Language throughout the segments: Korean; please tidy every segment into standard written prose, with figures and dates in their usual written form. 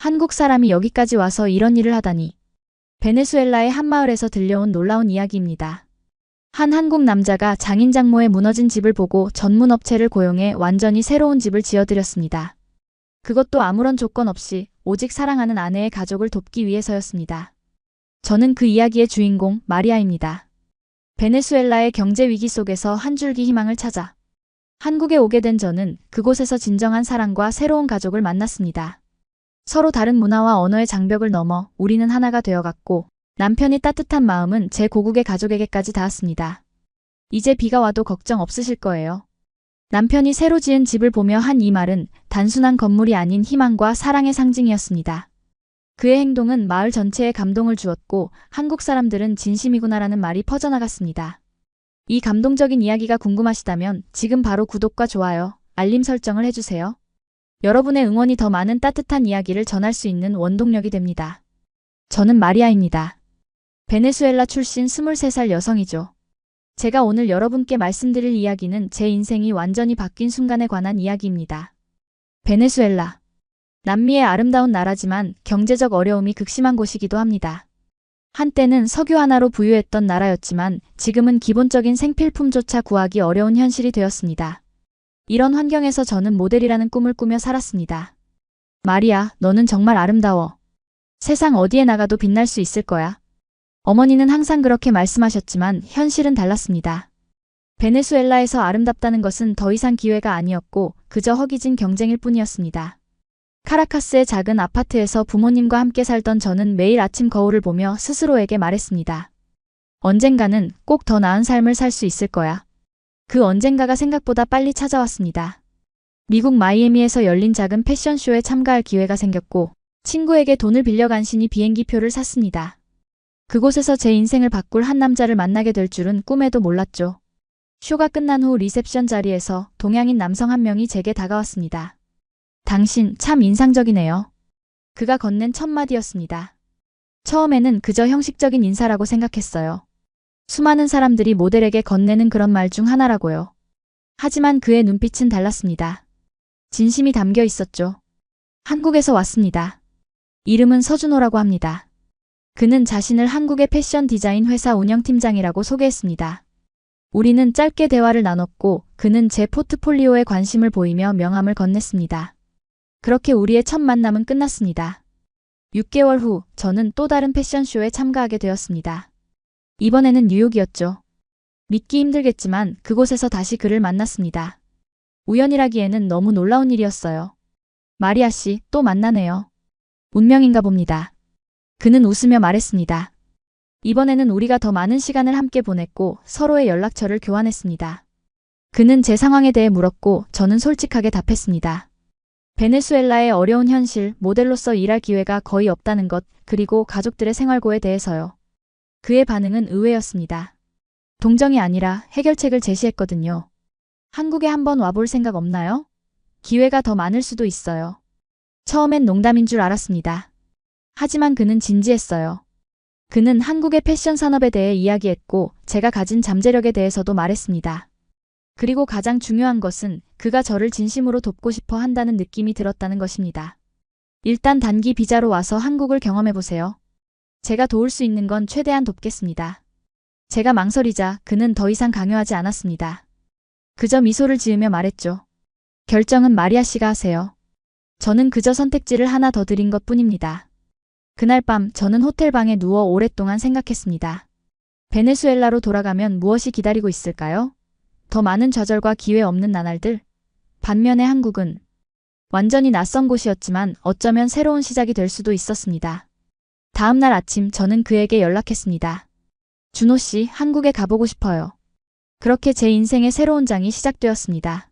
한국 사람이 여기까지 와서 이런 일을 하다니. 베네수엘라의 한 마을에서 들려온 놀라운 이야기입니다. 한 한국 남자가 장인 장모의 무너진 집을 보고 전문 업체를 고용해 완전히 새로운 집을 지어드렸습니다. 그것도 아무런 조건 없이 오직 사랑하는 아내의 가족을 돕기 위해서였습니다. 저는 그 이야기의 주인공 마리아입니다. 베네수엘라의 경제 위기 속에서 한 줄기 희망을 찾아 한국에 오게 된 저는 그곳에서 진정한 사랑과 새로운 가족을 만났습니다. 서로 다른 문화와 언어의 장벽을 넘어 우리는 하나가 되어갔고 남편이 따뜻한 마음은 제 고국의 가족에게까지 닿았습니다. 이제 비가 와도 걱정 없으실 거예요. 남편이 새로 지은 집을 보며 한 이 말은 단순한 건물이 아닌 희망과 사랑의 상징이었습니다. 그의 행동은 마을 전체에 감동을 주었고 한국 사람들은 진심이구나라는 말이 퍼져나갔습니다. 이 감동적인 이야기가 궁금하시다면 지금 바로 구독과 좋아요, 알림 설정을 해주세요. 여러분의 응원이 더 많은 따뜻한 이야기를 전할 수 있는 원동력이 됩니다. 저는 마리아입니다. 베네수엘라 출신 23살 여성이죠. 제가 오늘 여러분께 말씀드릴 이야기는 제 인생이 완전히 바뀐 순간에 관한 이야기입니다. 베네수엘라. 남미의 아름다운 나라지만 경제적 어려움이 극심한 곳이기도 합니다. 한때는 석유 하나로 부유했던 나라였지만 지금은 기본적인 생필품조차 구하기 어려운 현실이 되었습니다. 이런 환경에서 저는 모델이라는 꿈을 꾸며 살았습니다. 마리아, 너는 정말 아름다워. 세상 어디에 나가도 빛날 수 있을 거야. 어머니는 항상 그렇게 말씀하셨지만 현실은 달랐습니다. 베네수엘라에서 아름답다는 것은 더 이상 기회가 아니었고 그저 허기진 경쟁일 뿐이었습니다. 카라카스의 작은 아파트에서 부모님과 함께 살던 저는 매일 아침 거울을 보며 스스로에게 말했습니다. 언젠가는 꼭 더 나은 삶을 살 수 있을 거야. 그 언젠가가 생각보다 빨리 찾아왔습니다. 미국 마이애미에서 열린 작은 패션쇼에 참가할 기회가 생겼고 친구에게 돈을 빌려 간신히 비행기표를 샀습니다. 그곳에서 제 인생을 바꿀 한 남자를 만나게 될 줄은 꿈에도 몰랐죠. 쇼가 끝난 후 리셉션 자리에서 동양인 남성 한 명이 제게 다가왔습니다. 당신 참 인상적이네요. 그가 건넨 첫 마디였습니다. 처음에는 그저 형식적인 인사라고 생각했어요. 수많은 사람들이 모델에게 건네는 그런 말 중 하나라고요. 하지만 그의 눈빛은 달랐습니다. 진심이 담겨 있었죠. 한국에서 왔습니다. 이름은 서준호라고 합니다. 그는 자신을 한국의 패션 디자인 회사 운영팀장이라고 소개했습니다. 우리는 짧게 대화를 나눴고 그는 제 포트폴리오에 관심을 보이며 명함을 건넸습니다. 그렇게 우리의 첫 만남은 끝났습니다. 6개월 후 저는 또 다른 패션쇼에 참가하게 되었습니다. 이번에는 뉴욕이었죠. 믿기 힘들겠지만 그곳에서 다시 그를 만났습니다. 우연이라기에는 너무 놀라운 일이었어요. 마리아 씨, 또 만나네요. 운명인가 봅니다. 그는 웃으며 말했습니다. 이번에는 우리가 더 많은 시간을 함께 보냈고 서로의 연락처를 교환했습니다. 그는 제 상황에 대해 물었고 저는 솔직하게 답했습니다. 베네수엘라의 어려운 현실, 모델로서 일할 기회가 거의 없다는 것, 그리고 가족들의 생활고에 대해서요. 그의 반응은 의외였습니다. 동정이 아니라 해결책을 제시했거든요. 한국에 한번 와볼 생각 없나요? 기회가 더 많을 수도 있어요. 처음엔 농담인 줄 알았습니다. 하지만 그는 진지했어요. 그는 한국의 패션 산업에 대해 이야기했고 제가 가진 잠재력에 대해서도 말했습니다. 그리고 가장 중요한 것은 그가 저를 진심으로 돕고 싶어 한다는 느낌이 들었다는 것입니다. 일단 단기 비자로 와서 한국을 경험해보세요. 제가 도울 수 있는 건 최대한 돕겠습니다. 제가 망설이자 그는 더 이상 강요하지 않았습니다. 그저 미소를 지으며 말했죠. 결정은 마리아 씨가 하세요. 저는 그저 선택지를 하나 더 드린 것 뿐입니다. 그날 밤 저는 호텔방에 누워 오랫동안 생각했습니다. 베네수엘라로 돌아가면 무엇이 기다리고 있을까요? 더 많은 좌절과 기회 없는 나날들. 반면에 한국은 완전히 낯선 곳이었지만 어쩌면 새로운 시작이 될 수도 있었습니다. 다음 날 아침 저는 그에게 연락했습니다. 준호 씨, 한국에 가보고 싶어요. 그렇게 제 인생의 새로운 장이 시작되었습니다.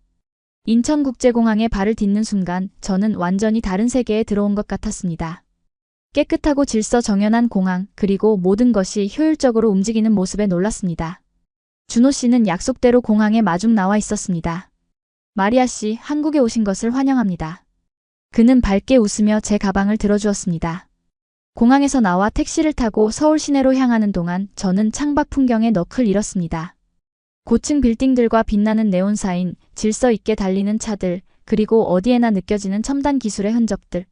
인천국제공항에 발을 딛는 순간 저는 완전히 다른 세계에 들어온 것 같았습니다. 깨끗하고 질서 정연한 공항, 그리고 모든 것이 효율적으로 움직이는 모습에 놀랐습니다. 준호 씨는 약속대로 공항에 마중 나와 있었습니다. 마리아 씨, 한국에 오신 것을 환영합니다. 그는 밝게 웃으며 제 가방을 들어주었습니다. 공항에서 나와 택시를 타고 서울 시내로 향하는 동안 저는 창밖 풍경에 넋을 잃었습니다. 고층 빌딩들과 빛나는 네온사인, 질서 있게 달리는 차들, 그리고 어디에나 느껴지는 첨단 기술의 흔적들.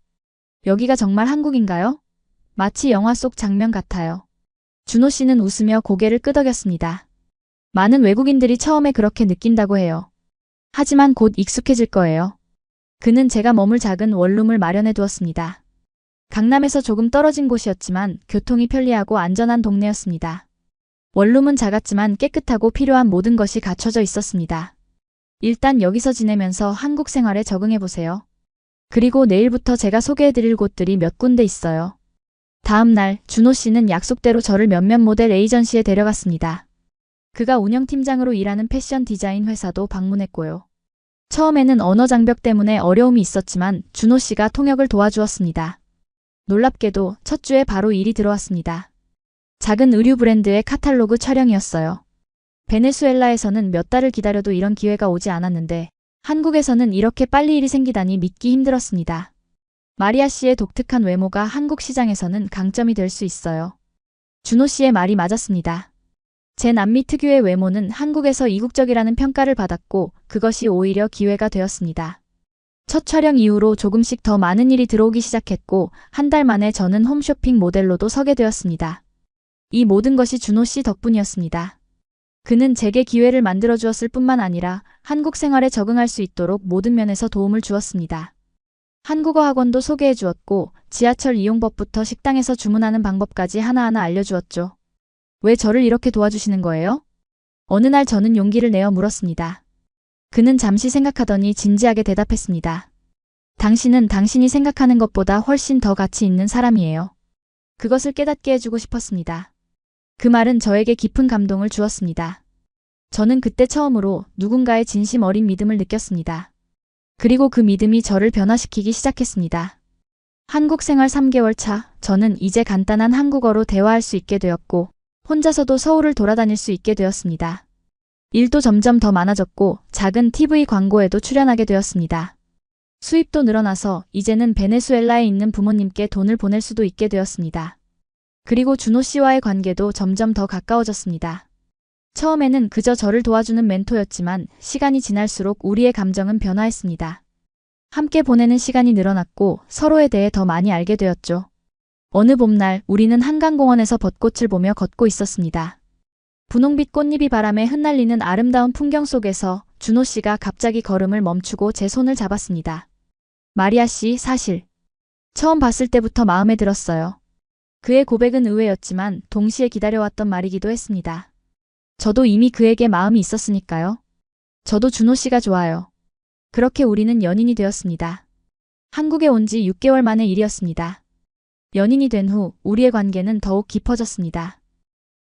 여기가 정말 한국인가요? 마치 영화 속 장면 같아요. 준호 씨는 웃으며 고개를 끄덕였습니다. 많은 외국인들이 처음에 그렇게 느낀다고 해요. 하지만 곧 익숙해질 거예요. 그는 제가 머물 작은 원룸을 마련해 두었습니다. 강남에서 조금 떨어진 곳이었지만 교통이 편리하고 안전한 동네였습니다. 원룸은 작았지만 깨끗하고 필요한 모든 것이 갖춰져 있었습니다. 일단 여기서 지내면서 한국 생활에 적응해보세요. 그리고 내일부터 제가 소개해드릴 곳들이 몇 군데 있어요. 다음 날 준호 씨는 약속대로 저를 몇몇 모델 에이전시에 데려갔습니다. 그가 운영팀장으로 일하는 패션 디자인 회사도 방문했고요. 처음에는 언어 장벽 때문에 어려움이 있었지만 준호 씨가 통역을 도와주었습니다. 놀랍게도 첫 주에 바로 일이 들어왔습니다. 작은 의류 브랜드의 카탈로그 촬영이었어요. 베네수엘라에서는 몇 달을 기다려도 이런 기회가 오지 않았는데 한국에서는 이렇게 빨리 일이 생기다니 믿기 힘들었습니다. 마리아 씨의 독특한 외모가 한국 시장에서는 강점이 될 수 있어요. 준호 씨의 말이 맞았습니다. 제 남미 특유의 외모는 한국에서 이국적이라는 평가를 받았고 그것이 오히려 기회가 되었습니다. 첫 촬영 이후로 조금씩 더 많은 일이 들어오기 시작했고 한 달 만에 저는 홈쇼핑 모델로도 서게 되었습니다. 이 모든 것이 준호 씨 덕분이었습니다. 그는 제게 기회를 만들어 주었을 뿐만 아니라 한국 생활에 적응할 수 있도록 모든 면에서 도움을 주었습니다. 한국어 학원도 소개해 주었고 지하철 이용법부터 식당에서 주문하는 방법까지 하나하나 알려주었죠. 왜 저를 이렇게 도와주시는 거예요? 어느 날 저는 용기를 내어 물었습니다. 그는 잠시 생각하더니 진지하게 대답했습니다. 당신은 당신이 생각하는 것보다 훨씬 더 가치 있는 사람이에요. 그것을 깨닫게 해주고 싶었습니다. 그 말은 저에게 깊은 감동을 주었습니다. 저는 그때 처음으로 누군가의 진심 어린 믿음을 느꼈습니다. 그리고 그 믿음이 저를 변화시키기 시작했습니다. 한국 생활 3개월 차, 저는 이제 간단한 한국어로 대화할 수 있게 되었고 혼자서도 서울을 돌아다닐 수 있게 되었습니다. 일도 점점 더 많아졌고 작은 TV 광고에도 출연하게 되었습니다. 수입도 늘어나서 이제는 베네수엘라에 있는 부모님께 돈을 보낼 수도 있게 되었습니다. 그리고 준호 씨와의 관계도 점점 더 가까워졌습니다. 처음에는 그저 저를 도와주는 멘토였지만 시간이 지날수록 우리의 감정은 변화했습니다. 함께 보내는 시간이 늘어났고 서로에 대해 더 많이 알게 되었죠. 어느 봄날 우리는 한강공원에서 벚꽃을 보며 걷고 있었습니다. 분홍빛 꽃잎이 바람에 흩날리는 아름다운 풍경 속에서 준호 씨가 갑자기 걸음을 멈추고 제 손을 잡았습니다. 마리아 씨, 사실 처음 봤을 때부터 마음에 들었어요. 그의 고백은 의외였지만 동시에 기다려왔던 말이기도 했습니다. 저도 이미 그에게 마음이 있었으니까요. 저도 준호 씨가 좋아요. 그렇게 우리는 연인이 되었습니다. 한국에 온 지 6개월 만의 일이었습니다. 연인이 된 후 우리의 관계는 더욱 깊어졌습니다.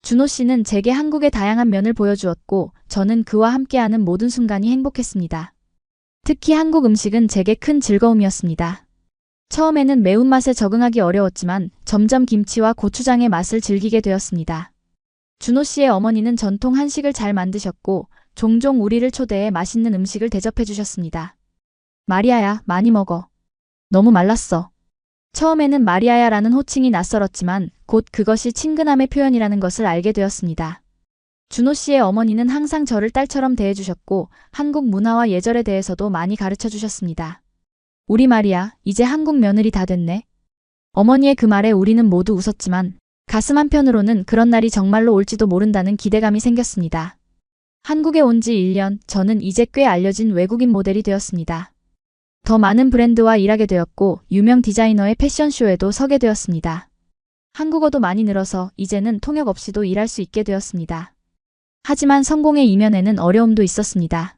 준호 씨는 제게 한국의 다양한 면을 보여주었고 저는 그와 함께하는 모든 순간이 행복했습니다. 특히 한국 음식은 제게 큰 즐거움이었습니다. 처음에는 매운맛에 적응하기 어려웠지만 점점 김치와 고추장의 맛을 즐기게 되었습니다. 준호 씨의 어머니는 전통 한식을 잘 만드셨고 종종 우리를 초대해 맛있는 음식을 대접해 주셨습니다. 마리아야, 많이 먹어. 너무 말랐어. 처음에는 마리아야라는 호칭이 낯설었지만 곧 그것이 친근함의 표현이라는 것을 알게 되었습니다. 준호 씨의 어머니는 항상 저를 딸처럼 대해주셨고 한국 문화와 예절에 대해서도 많이 가르쳐 주셨습니다. 우리 마리아, 이제 한국 며느리 다 됐네. 어머니의 그 말에 우리는 모두 웃었지만 가슴 한편으로는 그런 날이 정말로 올지도 모른다는 기대감이 생겼습니다. 한국에 온 지 1년, 저는 이제 꽤 알려진 외국인 모델이 되었습니다. 더 많은 브랜드와 일하게 되었고 유명 디자이너의 패션쇼에도 서게 되었습니다. 한국어도 많이 늘어서 이제는 통역 없이도 일할 수 있게 되었습니다. 하지만 성공의 이면에는 어려움도 있었습니다.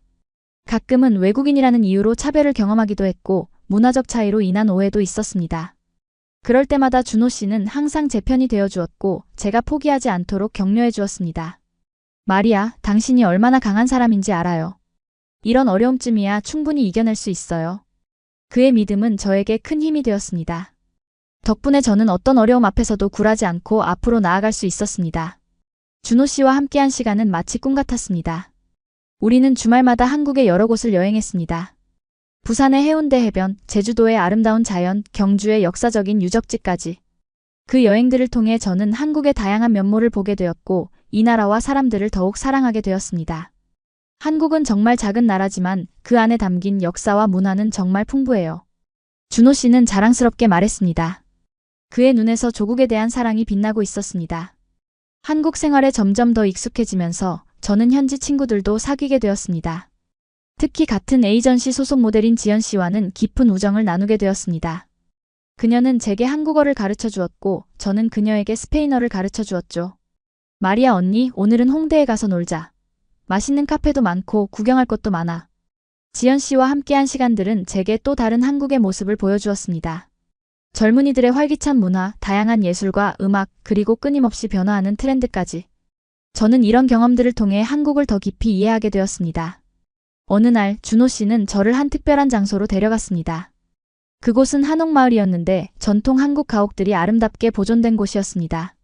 가끔은 외국인이라는 이유로 차별을 경험하기도 했고 문화적 차이로 인한 오해도 있었습니다. 그럴 때마다 준호 씨는 항상 제 편이 되어주었고 제가 포기하지 않도록 격려해 주었습니다. 마리아, 당신이 얼마나 강한 사람인지 알아요. 이런 어려움쯤이야 충분히 이겨낼 수 있어요. 그의 믿음은 저에게 큰 힘이 되었습니다. 덕분에 저는 어떤 어려움 앞에서도 굴하지 않고 앞으로 나아갈 수 있었습니다. 준호 씨와 함께한 시간은 마치 꿈 같았습니다. 우리는 주말마다 한국의 여러 곳을 여행했습니다. 부산의 해운대 해변, 제주도의 아름다운 자연, 경주의 역사적인 유적지까지. 그 여행들을 통해 저는 한국의 다양한 면모를 보게 되었고 이 나라와 사람들을 더욱 사랑하게 되었습니다. 한국은 정말 작은 나라지만 그 안에 담긴 역사와 문화는 정말 풍부해요. 준호 씨는 자랑스럽게 말했습니다. 그의 눈에서 조국에 대한 사랑이 빛나고 있었습니다. 한국 생활에 점점 더 익숙해지면서 저는 현지 친구들도 사귀게 되었습니다. 특히 같은 에이전시 소속 모델인 지연 씨와는 깊은 우정을 나누게 되었습니다. 그녀는 제게 한국어를 가르쳐 주었고 저는 그녀에게 스페인어를 가르쳐 주었죠. 마리아 언니, 오늘은 홍대에 가서 놀자. 맛있는 카페도 많고 구경할 것도 많아. 지연 씨와 함께한 시간들은 제게 또 다른 한국의 모습을 보여주었습니다. 젊은이들의 활기찬 문화, 다양한 예술과 음악, 그리고 끊임없이 변화하는 트렌드까지. 저는 이런 경험들을 통해 한국을 더 깊이 이해하게 되었습니다. 어느 날 준호 씨는 저를 한 특별한 장소로 데려갔습니다. 그곳은 한옥마을이었는데 전통 한국 가옥들이 아름답게 보존된 곳이었습니다.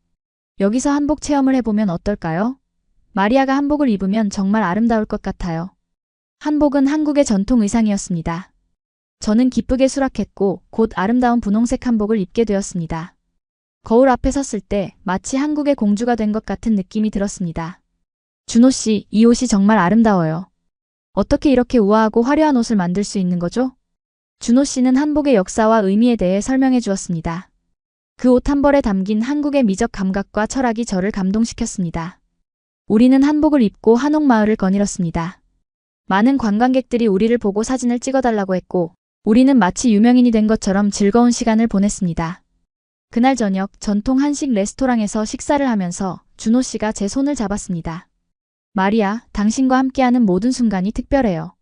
여기서 한복 체험을 해보면 어떨까요? 마리아가 한복을 입으면 정말 아름다울 것 같아요. 한복은 한국의 전통 의상이었습니다. 저는 기쁘게 수락했고 곧 아름다운 분홍색 한복을 입게 되었습니다. 거울 앞에 섰을 때 마치 한국의 공주가 된 것 같은 느낌이 들었습니다. 준호 씨, 이 옷이 정말 아름다워요. 어떻게 이렇게 우아하고 화려한 옷을 만들 수 있는 거죠? 준호 씨는 한복의 역사와 의미에 대해 설명해 주었습니다. 그 옷 한 벌에 담긴 한국의 미적 감각과 철학이 저를 감동시켰습니다. 우리는 한복을 입고 한옥마을을 거닐었습니다. 많은 관광객들이 우리를 보고 사진을 찍어달라고 했고 우리는 마치 유명인이 된 것처럼 즐거운 시간을 보냈습니다. 그날 저녁 전통 한식 레스토랑에서 식사를 하면서 준호 씨가 제 손을 잡았습니다. 마리아, 당신과 함께하는 모든 순간이 특별해요.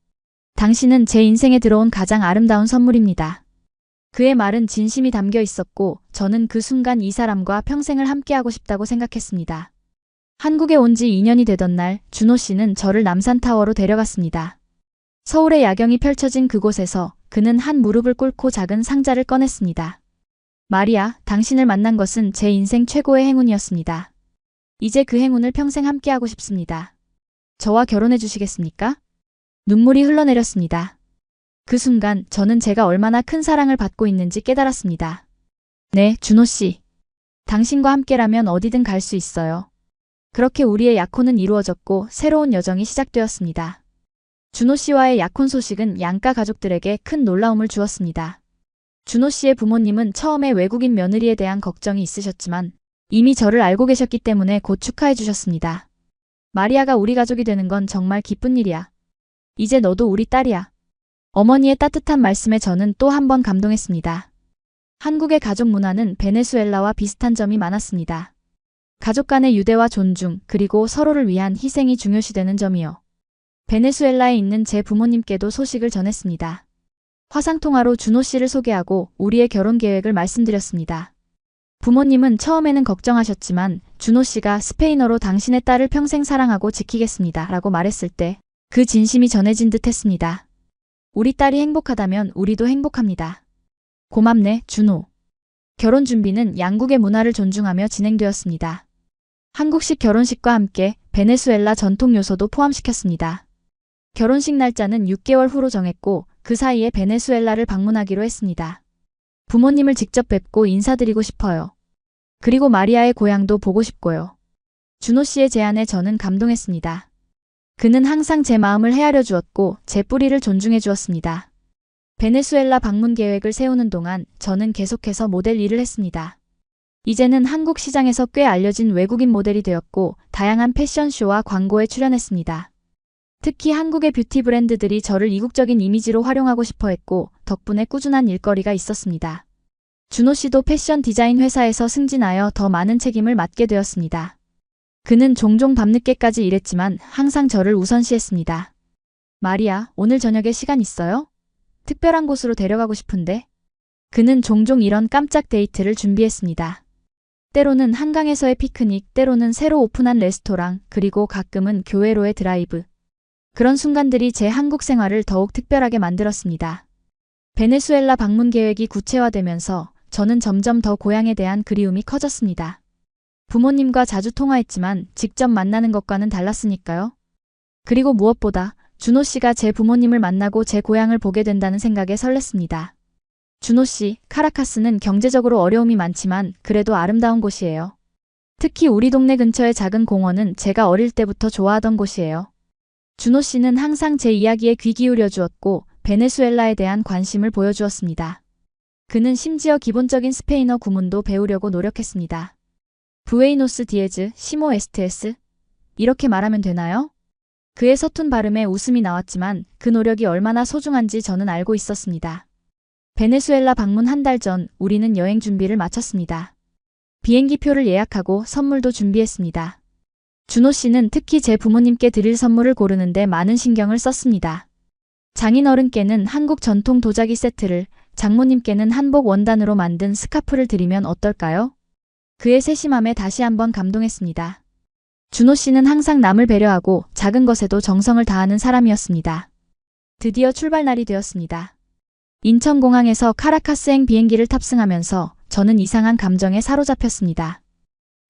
당신은 제 인생에 들어온 가장 아름다운 선물입니다. 그의 말은 진심이 담겨 있었고 저는 그 순간 이 사람과 평생을 함께하고 싶다고 생각했습니다. 한국에 온 지 2년이 되던 날 준호 씨는 저를 남산타워로 데려갔습니다. 서울의 야경이 펼쳐진 그곳에서 그는 한 무릎을 꿇고 작은 상자를 꺼냈습니다. 마리아, 당신을 만난 것은 제 인생 최고의 행운이었습니다. 이제 그 행운을 평생 함께하고 싶습니다. 저와 결혼해 주시겠습니까? 눈물이 흘러내렸습니다. 그 순간 저는 제가 얼마나 큰 사랑을 받고 있는지 깨달았습니다. 네, 준호 씨. 당신과 함께라면 어디든 갈 수 있어요. 그렇게 우리의 약혼은 이루어졌고 새로운 여정이 시작되었습니다. 준호 씨와의 약혼 소식은 양가 가족들에게 큰 놀라움을 주었습니다. 준호 씨의 부모님은 처음에 외국인 며느리에 대한 걱정이 있으셨지만 이미 저를 알고 계셨기 때문에 곧 축하해 주셨습니다. 마리아가 우리 가족이 되는 건 정말 기쁜 일이야. 이제 너도 우리 딸이야. 어머니의 따뜻한 말씀에 저는 또 한 번 감동했습니다. 한국의 가족 문화는 베네수엘라와 비슷한 점이 많았습니다. 가족 간의 유대와 존중, 그리고 서로를 위한 희생이 중요시되는 점이요. 베네수엘라에 있는 제 부모님께도 소식을 전했습니다. 화상통화로 준호 씨를 소개하고 우리의 결혼 계획을 말씀드렸습니다. 부모님은 처음에는 걱정하셨지만 준호 씨가 스페인어로 당신의 딸을 평생 사랑하고 지키겠습니다 라고 말했을 때 그 진심이 전해진 듯 했습니다. 우리 딸이 행복하다면 우리도 행복합니다. 고맙네, 준호. 결혼 준비는 양국의 문화를 존중하며 진행되었습니다. 한국식 결혼식과 함께 베네수엘라 전통 요소도 포함시켰습니다. 결혼식 날짜는 6개월 후로 정했고 그 사이에 베네수엘라를 방문하기로 했습니다. 부모님을 직접 뵙고 인사드리고 싶어요. 그리고 마리아의 고향도 보고 싶고요. 준호 씨의 제안에 저는 감동했습니다. 그는 항상 제 마음을 헤아려 주었고 제 뿌리를 존중해 주었습니다. 베네수엘라 방문 계획을 세우는 동안 저는 계속해서 모델 일을 했습니다. 이제는 한국 시장에서 꽤 알려진 외국인 모델이 되었고 다양한 패션쇼와 광고에 출연했습니다. 특히 한국의 뷰티 브랜드들이 저를 이국적인 이미지로 활용하고 싶어 했고 덕분에 꾸준한 일거리가 있었습니다. 준호 씨도 패션 디자인 회사에서 승진하여 더 많은 책임을 맡게 되었습니다. 그는 종종 밤늦게까지 일했지만 항상 저를 우선시했습니다. 마리아, 오늘 저녁에 시간 있어요? 특별한 곳으로 데려가고 싶은데. 그는 종종 이런 깜짝 데이트를 준비했습니다. 때로는 한강에서의 피크닉, 때로는 새로 오픈한 레스토랑, 그리고 가끔은 교외로의 드라이브. 그런 순간들이 제 한국 생활을 더욱 특별하게 만들었습니다. 베네수엘라 방문 계획이 구체화되면서 저는 점점 더 고향에 대한 그리움이 커졌습니다. 부모님과 자주 통화했지만 직접 만나는 것과는 달랐으니까요. 그리고 무엇보다 준호 씨가 제 부모님을 만나고 제 고향을 보게 된다는 생각에 설렜습니다. 준호 씨, 카라카스는 경제적으로 어려움이 많지만 그래도 아름다운 곳이에요. 특히 우리 동네 근처의 작은 공원은 제가 어릴 때부터 좋아하던 곳이에요. 준호 씨는 항상 제 이야기에 귀 기울여 주었고 베네수엘라에 대한 관심을 보여주었습니다. 그는 심지어 기본적인 스페인어 구문도 배우려고 노력했습니다. 부에이노스 디에즈, 시모 에스테스? 이렇게 말하면 되나요? 그의 서툰 발음에 웃음이 나왔지만 그 노력이 얼마나 소중한지 저는 알고 있었습니다. 베네수엘라 방문 한 달 전 우리는 여행 준비를 마쳤습니다. 비행기표를 예약하고 선물도 준비했습니다. 준호 씨는 특히 제 부모님께 드릴 선물을 고르는데 많은 신경을 썼습니다. 장인어른께는 한국 전통 도자기 세트를, 장모님께는 한복 원단으로 만든 스카프를 드리면 어떨까요? 그의 세심함에 다시 한번 감동했습니다. 준호 씨는 항상 남을 배려하고 작은 것에도 정성을 다하는 사람이었습니다. 드디어 출발 날이 되었습니다. 인천공항에서 카라카스행 비행기를 탑승하면서 저는 이상한 감정에 사로잡혔습니다.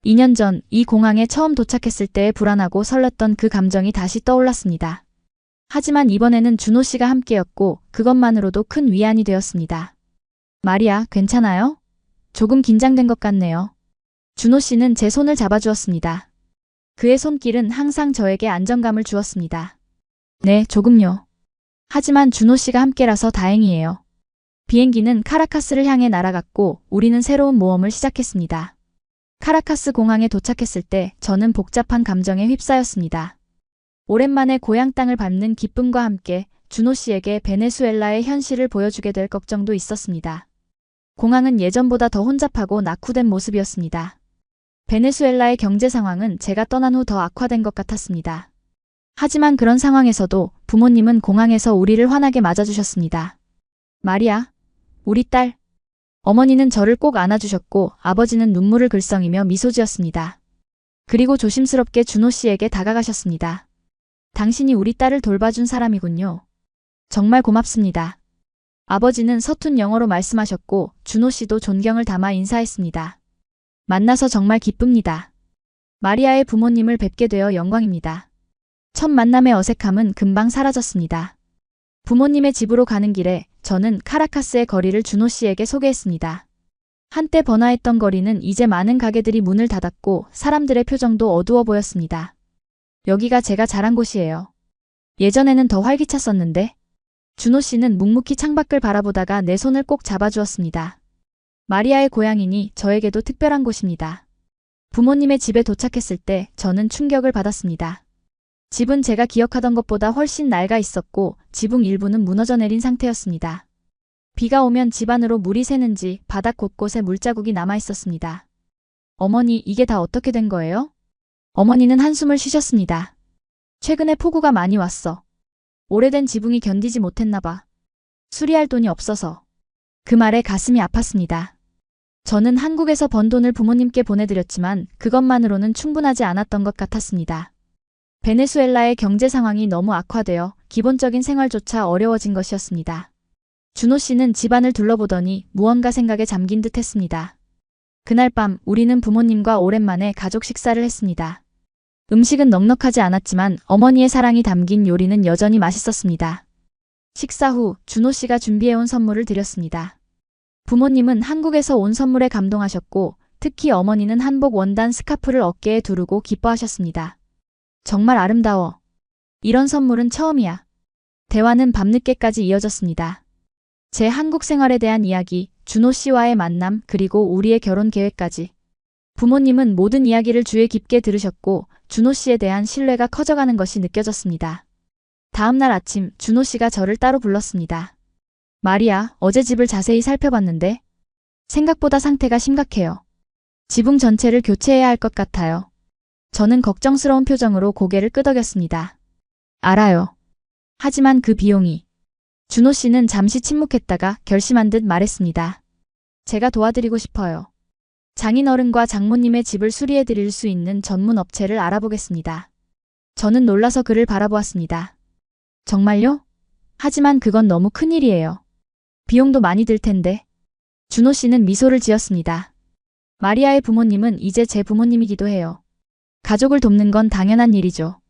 2년 전 이 공항에 처음 도착했을 때의 불안하고 설렜던 그 감정이 다시 떠올랐습니다. 하지만 이번에는 준호 씨가 함께였고 그것만으로도 큰 위안이 되었습니다. 마리아, 괜찮아요? 조금 긴장된 것 같네요. 준호 씨는 제 손을 잡아주었습니다. 그의 손길은 항상 저에게 안정감을 주었습니다. 네, 조금요. 하지만 준호 씨가 함께라서 다행이에요. 비행기는 카라카스를 향해 날아갔고 우리는 새로운 모험을 시작했습니다. 카라카스 공항에 도착했을 때 저는 복잡한 감정에 휩싸였습니다. 오랜만에 고향 땅을 밟는 기쁨과 함께 준호 씨에게 베네수엘라의 현실을 보여주게 될 걱정도 있었습니다. 공항은 예전보다 더 혼잡하고 낙후된 모습이었습니다. 베네수엘라의 경제 상황은 제가 떠난 후 더 악화된 것 같았습니다. 하지만 그런 상황에서도 부모님은 공항에서 우리를 환하게 맞아주셨습니다. 마리아, 우리 딸. 어머니는 저를 꼭 안아주셨고 아버지는 눈물을 글썽이며 미소 지었습니다. 그리고 조심스럽게 준호 씨에게 다가가셨습니다. 당신이 우리 딸을 돌봐준 사람이군요. 정말 고맙습니다. 아버지는 서툰 영어로 말씀하셨고 준호 씨도 존경을 담아 인사했습니다. 만나서 정말 기쁩니다. 마리아의 부모님을 뵙게 되어 영광입니다. 첫 만남의 어색함은 금방 사라졌습니다. 부모님의 집으로 가는 길에 저는 카라카스의 거리를 준호 씨에게 소개했습니다. 한때 번화했던 거리는 이제 많은 가게들이 문을 닫았고 사람들의 표정도 어두워 보였습니다. 여기가 제가 자란 곳이에요. 예전에는 더 활기찼었는데. 준호 씨는 묵묵히 창밖을 바라보다가 내 손을 꼭 잡아주었습니다. 마리아의 고향이니 저에게도 특별한 곳입니다. 부모님의 집에 도착했을 때 저는 충격을 받았습니다. 집은 제가 기억하던 것보다 훨씬 낡아 있었고 지붕 일부는 무너져 내린 상태였습니다. 비가 오면 집 안으로 물이 새는지 바닥 곳곳에 물자국이 남아 있었습니다. 어머니, 이게 다 어떻게 된 거예요? 어머니는 한숨을 쉬셨습니다. 최근에 폭우가 많이 왔어. 오래된 지붕이 견디지 못했나 봐. 수리할 돈이 없어서. 그 말에 가슴이 아팠습니다. 저는 한국에서 번 돈을 부모님께 보내드렸지만 그것만으로는 충분하지 않았던 것 같았습니다. 베네수엘라의 경제 상황이 너무 악화되어 기본적인 생활조차 어려워진 것이었습니다. 준호 씨는 집안을 둘러보더니 무언가 생각에 잠긴 듯 했습니다. 그날 밤 우리는 부모님과 오랜만에 가족 식사를 했습니다. 음식은 넉넉하지 않았지만 어머니의 사랑이 담긴 요리는 여전히 맛있었습니다. 식사 후 준호 씨가 준비해온 선물을 드렸습니다. 부모님은 한국에서 온 선물에 감동하셨고 특히 어머니는 한복 원단 스카프를 어깨에 두르고 기뻐하셨습니다. 정말 아름다워. 이런 선물은 처음이야. 대화는 밤늦게까지 이어졌습니다. 제 한국 생활에 대한 이야기, 준호 씨와의 만남, 그리고 우리의 결혼 계획까지. 부모님은 모든 이야기를 주의 깊게 들으셨고 준호 씨에 대한 신뢰가 커져가는 것이 느껴졌습니다. 다음 날 아침 준호 씨가 저를 따로 불렀습니다. 마리아, 어제 집을 자세히 살펴봤는데 생각보다 상태가 심각해요. 지붕 전체를 교체해야 할 것 같아요. 저는 걱정스러운 표정으로 고개를 끄덕였습니다. 알아요. 하지만 그 비용이. 준호 씨는 잠시 침묵했다가 결심한 듯 말했습니다. 제가 도와드리고 싶어요. 장인어른과 장모님의 집을 수리해드릴 수 있는 전문 업체를 알아보겠습니다. 저는 놀라서 그를 바라보았습니다. 정말요? 하지만 그건 너무 큰일이에요. 비용도 많이 들 텐데. 준호 씨는 미소를 지었습니다. 마리아의 부모님은 이제 제 부모님이기도 해요. 가족을 돕는 건 당연한 일이죠.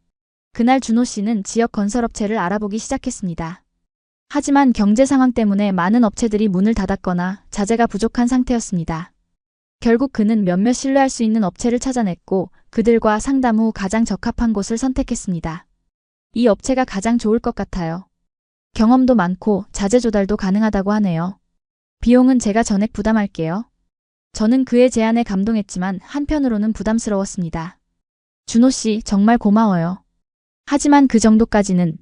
그날 준호 씨는 지역 건설업체를 알아보기 시작했습니다. 하지만 경제 상황 때문에 많은 업체들이 문을 닫았거나 자재가 부족한 상태였습니다. 결국 그는 몇몇 신뢰할 수 있는 업체를 찾아냈고 그들과 상담 후 가장 적합한 곳을 선택했습니다. 이 업체가 가장 좋을 것 같아요. 경험도 많고 자재 조달도 가능하다고 하네요. 비용은 제가 전액 부담할게요. 저는 그의 제안에 감동했지만 한편으로는 부담스러웠습니다. 준호 씨, 정말 고마워요. 하지만 그 정도까지는.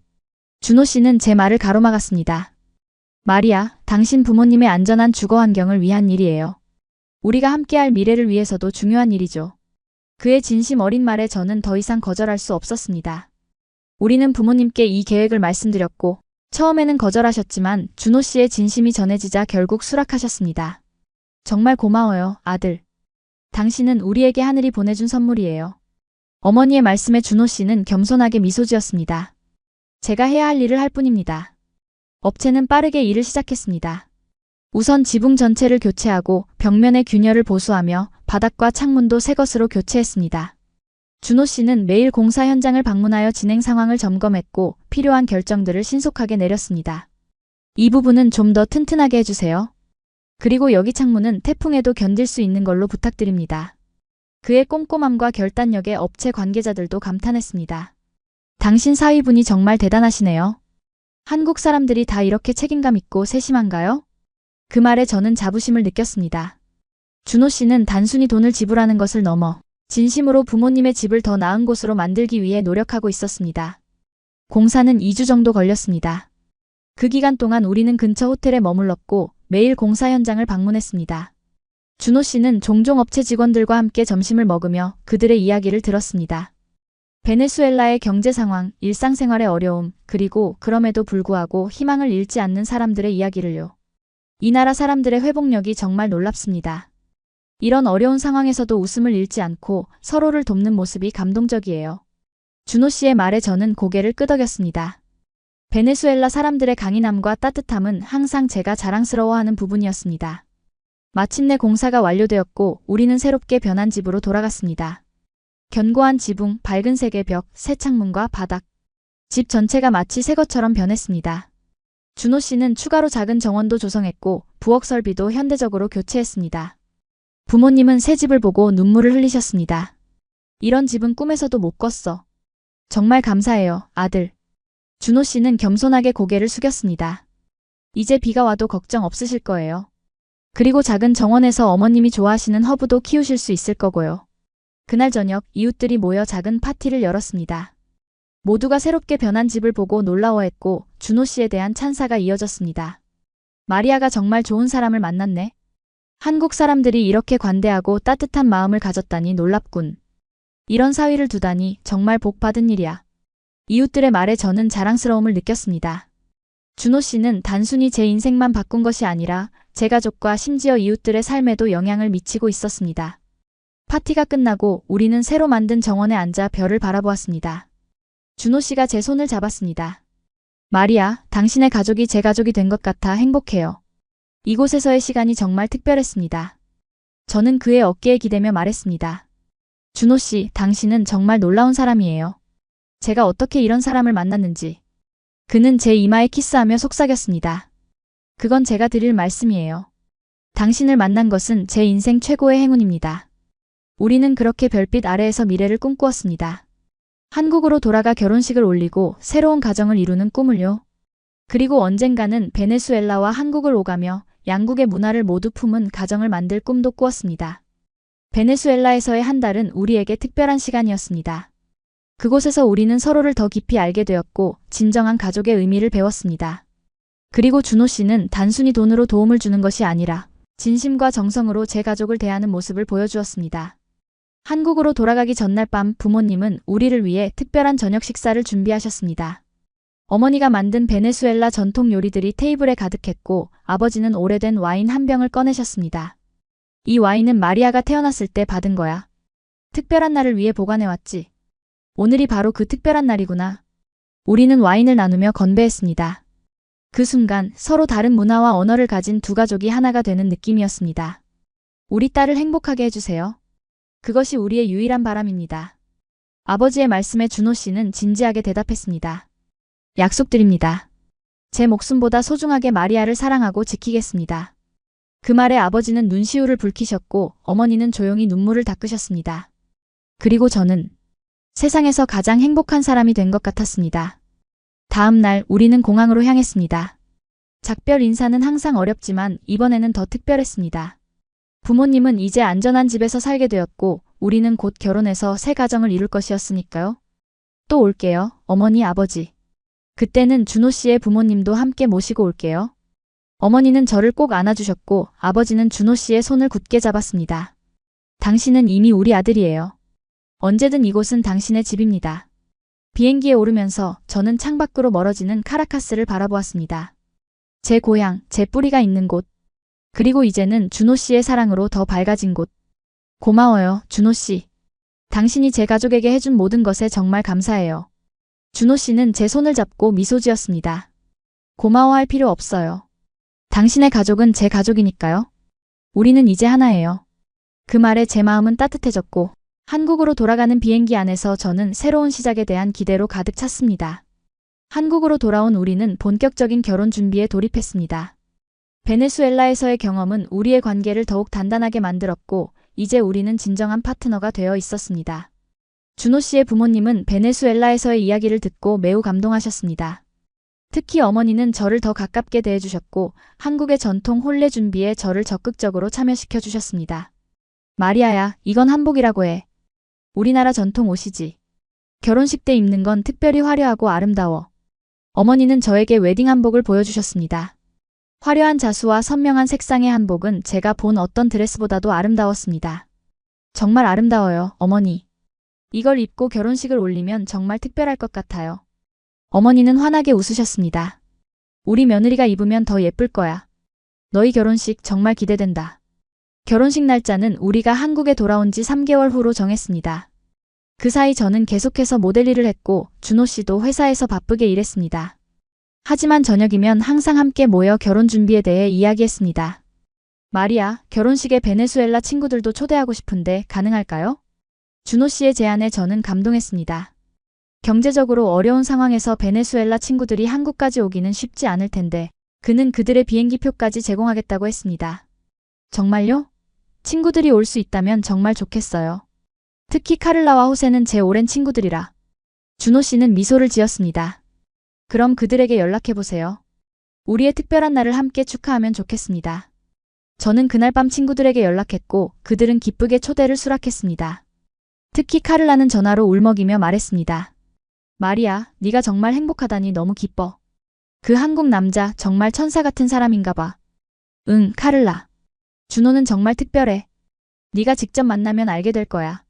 준호 씨는 제 말을 가로막았습니다. 마리아, 당신 부모님의 안전한 주거 환경을 위한 일이에요. 우리가 함께할 미래를 위해서도 중요한 일이죠. 그의 진심 어린 말에 저는 더 이상 거절할 수 없었습니다. 우리는 부모님께 이 계획을 말씀드렸고, 처음에는 거절하셨지만 준호 씨의 진심이 전해지자 결국 수락하셨습니다. 정말 고마워요, 아들. 당신은 우리에게 하늘이 보내준 선물이에요. 어머니의 말씀에 준호 씨는 겸손하게 미소 지었습니다. 제가 해야 할 일을 할 뿐입니다. 업체는 빠르게 일을 시작했습니다. 우선 지붕 전체를 교체하고 벽면의 균열을 보수하며 바닥과 창문도 새 것으로 교체했습니다. 준호 씨는 매일 공사 현장을 방문하여 진행 상황을 점검했고 필요한 결정들을 신속하게 내렸습니다. 이 부분은 좀 더 튼튼하게 해주세요. 그리고 여기 창문은 태풍에도 견딜 수 있는 걸로 부탁드립니다. 그의 꼼꼼함과 결단력에 업체 관계자들도 감탄했습니다. 당신 사위분이 정말 대단하시네요. 한국 사람들이 다 이렇게 책임감 있고 세심한가요? 그 말에 저는 자부심을 느꼈습니다. 준호 씨는 단순히 돈을 지불하는 것을 넘어 진심으로 부모님의 집을 더 나은 곳으로 만들기 위해 노력하고 있었습니다. 공사는 2주 정도 걸렸습니다. 그 기간 동안 우리는 근처 호텔에 머물렀고 매일 공사 현장을 방문했습니다. 준호 씨는 종종 업체 직원들과 함께 점심을 먹으며 그들의 이야기를 들었습니다. 베네수엘라의 경제 상황, 일상생활의 어려움, 그리고 그럼에도 불구하고 희망을 잃지 않는 사람들의 이야기를요. 이 나라 사람들의 회복력이 정말 놀랍습니다. 이런 어려운 상황에서도 웃음을 잃지 않고 서로를 돕는 모습이 감동적이에요. 준호 씨의 말에 저는 고개를 끄덕였습니다. 베네수엘라 사람들의 강인함과 따뜻함은 항상 제가 자랑스러워하는 부분이었습니다. 마침내 공사가 완료되었고 우리는 새롭게 변한 집으로 돌아갔습니다. 견고한 지붕, 밝은 색의 벽, 새 창문과 바닥. 집 전체가 마치 새 것처럼 변했습니다. 준호 씨는 추가로 작은 정원도 조성했고 부엌 설비도 현대적으로 교체했습니다. 부모님은 새 집을 보고 눈물을 흘리셨습니다. 이런 집은 꿈에서도 못 꿨어. 정말 감사해요, 아들. 준호 씨는 겸손하게 고개를 숙였습니다. 이제 비가 와도 걱정 없으실 거예요. 그리고 작은 정원에서 어머님이 좋아하시는 허브도 키우실 수 있을 거고요. 그날 저녁 이웃들이 모여 작은 파티를 열었습니다. 모두가 새롭게 변한 집을 보고 놀라워했고 준호 씨에 대한 찬사가 이어졌습니다. 마리아가 정말 좋은 사람을 만났네. 한국 사람들이 이렇게 관대하고 따뜻한 마음을 가졌다니 놀랍군. 이런 사위를 두다니 정말 복 받은 일이야. 이웃들의 말에 저는 자랑스러움을 느꼈습니다. 준호 씨는 단순히 제 인생만 바꾼 것이 아니라 제 가족과 심지어 이웃들의 삶에도 영향을 미치고 있었습니다. 파티가 끝나고 우리는 새로 만든 정원에 앉아 별을 바라보았습니다. 준호 씨가 제 손을 잡았습니다. 마리아, 당신의 가족이 제 가족이 된 것 같아 행복해요. 이곳에서의 시간이 정말 특별했습니다. 저는 그의 어깨에 기대며 말했습니다. 준호 씨, 당신은 정말 놀라운 사람이에요. 제가 어떻게 이런 사람을 만났는지. 그는 제 이마에 키스하며 속삭였습니다. 그건 제가 드릴 말씀이에요. 당신을 만난 것은 제 인생 최고의 행운입니다. 우리는 그렇게 별빛 아래에서 미래를 꿈꾸었습니다. 한국으로 돌아가 결혼식을 올리고 새로운 가정을 이루는 꿈을요. 그리고 언젠가는 베네수엘라와 한국을 오가며 양국의 문화를 모두 품은 가정을 만들 꿈도 꾸었습니다. 베네수엘라에서의 한 달은 우리에게 특별한 시간이었습니다. 그곳에서 우리는 서로를 더 깊이 알게 되었고 진정한 가족의 의미를 배웠습니다. 그리고 준호 씨는 단순히 돈으로 도움을 주는 것이 아니라 진심과 정성으로 제 가족을 대하는 모습을 보여주었습니다. 한국으로 돌아가기 전날 밤 부모님은 우리를 위해 특별한 저녁 식사를 준비하셨습니다. 어머니가 만든 베네수엘라 전통 요리들이 테이블에 가득했고 아버지는 오래된 와인 한 병을 꺼내셨습니다. 이 와인은 마리아가 태어났을 때 받은 거야. 특별한 날을 위해 보관해왔지. 오늘이 바로 그 특별한 날이구나. 우리는 와인을 나누며 건배했습니다. 그 순간 서로 다른 문화와 언어를 가진 두 가족이 하나가 되는 느낌이었습니다. 우리 딸을 행복하게 해주세요. 그것이 우리의 유일한 바람입니다. 아버지의 말씀에 준호 씨는 진지하게 대답했습니다. 약속드립니다. 제 목숨보다 소중하게 마리아를 사랑하고 지키겠습니다. 그 말에 아버지는 눈시울을 붉히셨고 어머니는 조용히 눈물을 닦으셨습니다. 그리고 저는 세상에서 가장 행복한 사람이 된 것 같았습니다. 다음 날 우리는 공항으로 향했습니다. 작별 인사는 항상 어렵지만 이번에는 더 특별했습니다. 부모님은 이제 안전한 집에서 살게 되었고 우리는 곧 결혼해서 새 가정을 이룰 것이었으니까요. 또 올게요, 어머니, 아버지. 그때는 준호 씨의 부모님도 함께 모시고 올게요. 어머니는 저를 꼭 안아주셨고 아버지는 준호 씨의 손을 굳게 잡았습니다. 당신은 이미 우리 아들이에요. 언제든 이곳은 당신의 집입니다. 비행기에 오르면서 저는 창밖으로 멀어지는 카라카스를 바라보았습니다. 제 고향, 제 뿌리가 있는 곳. 그리고 이제는 준호 씨의 사랑으로 더 밝아진 곳. 고마워요, 준호 씨. 당신이 제 가족에게 해준 모든 것에 정말 감사해요. 준호 씨는 제 손을 잡고 미소 지었습니다. 고마워할 필요 없어요. 당신의 가족은 제 가족이니까요. 우리는 이제 하나예요. 그 말에 제 마음은 따뜻해졌고 한국으로 돌아가는 비행기 안에서 저는 새로운 시작에 대한 기대로 가득 찼습니다. 한국으로 돌아온 우리는 본격적인 결혼 준비에 돌입했습니다. 베네수엘라에서의 경험은 우리의 관계를 더욱 단단하게 만들었고 이제 우리는 진정한 파트너가 되어 있었습니다. 준호 씨의 부모님은 베네수엘라에서의 이야기를 듣고 매우 감동하셨습니다. 특히 어머니는 저를 더 가깝게 대해주셨고 한국의 전통 혼례 준비에 저를 적극적으로 참여시켜 주셨습니다. 마리아야, 이건 한복이라고 해. 우리나라 전통 옷이지. 결혼식 때 입는 건 특별히 화려하고 아름다워. 어머니는 저에게 웨딩 한복을 보여주셨습니다. 화려한 자수와 선명한 색상의 한복은 제가 본 어떤 드레스보다도 아름다웠습니다. 정말 아름다워요, 어머니. 이걸 입고 결혼식을 올리면 정말 특별할 것 같아요. 어머니는 환하게 웃으셨습니다. 우리 며느리가 입으면 더 예쁠 거야. 너희 결혼식 정말 기대된다. 결혼식 날짜는 우리가 한국에 돌아온 지 3개월 후로 정했습니다. 그 사이 저는 계속해서 모델 일을 했고 준호 씨도 회사에서 바쁘게 일했습니다. 하지만 저녁이면 항상 함께 모여 결혼 준비에 대해 이야기했습니다. 마리아, 결혼식에 베네수엘라 친구들도 초대하고 싶은데 가능할까요? 준호 씨의 제안에 저는 감동했습니다. 경제적으로 어려운 상황에서 베네수엘라 친구들이 한국까지 오기는 쉽지 않을 텐데 그는 그들의 비행기표까지 제공하겠다고 했습니다. 정말요? 친구들이 올 수 있다면 정말 좋겠어요. 특히 카를라와 호세는 제 오랜 친구들이라. 준호 씨는 미소를 지었습니다. 그럼 그들에게 연락해보세요. 우리의 특별한 날을 함께 축하하면 좋겠습니다. 저는 그날 밤 친구들에게 연락했고 그들은 기쁘게 초대를 수락했습니다. 특히 카를라는 전화로 울먹이며 말했습니다. 마리아, 네가 정말 행복하다니 너무 기뻐. 그 한국 남자 정말 천사 같은 사람인가 봐. 응, 카를라. 준호는 정말 특별해. 네가 직접 만나면 알게 될 거야.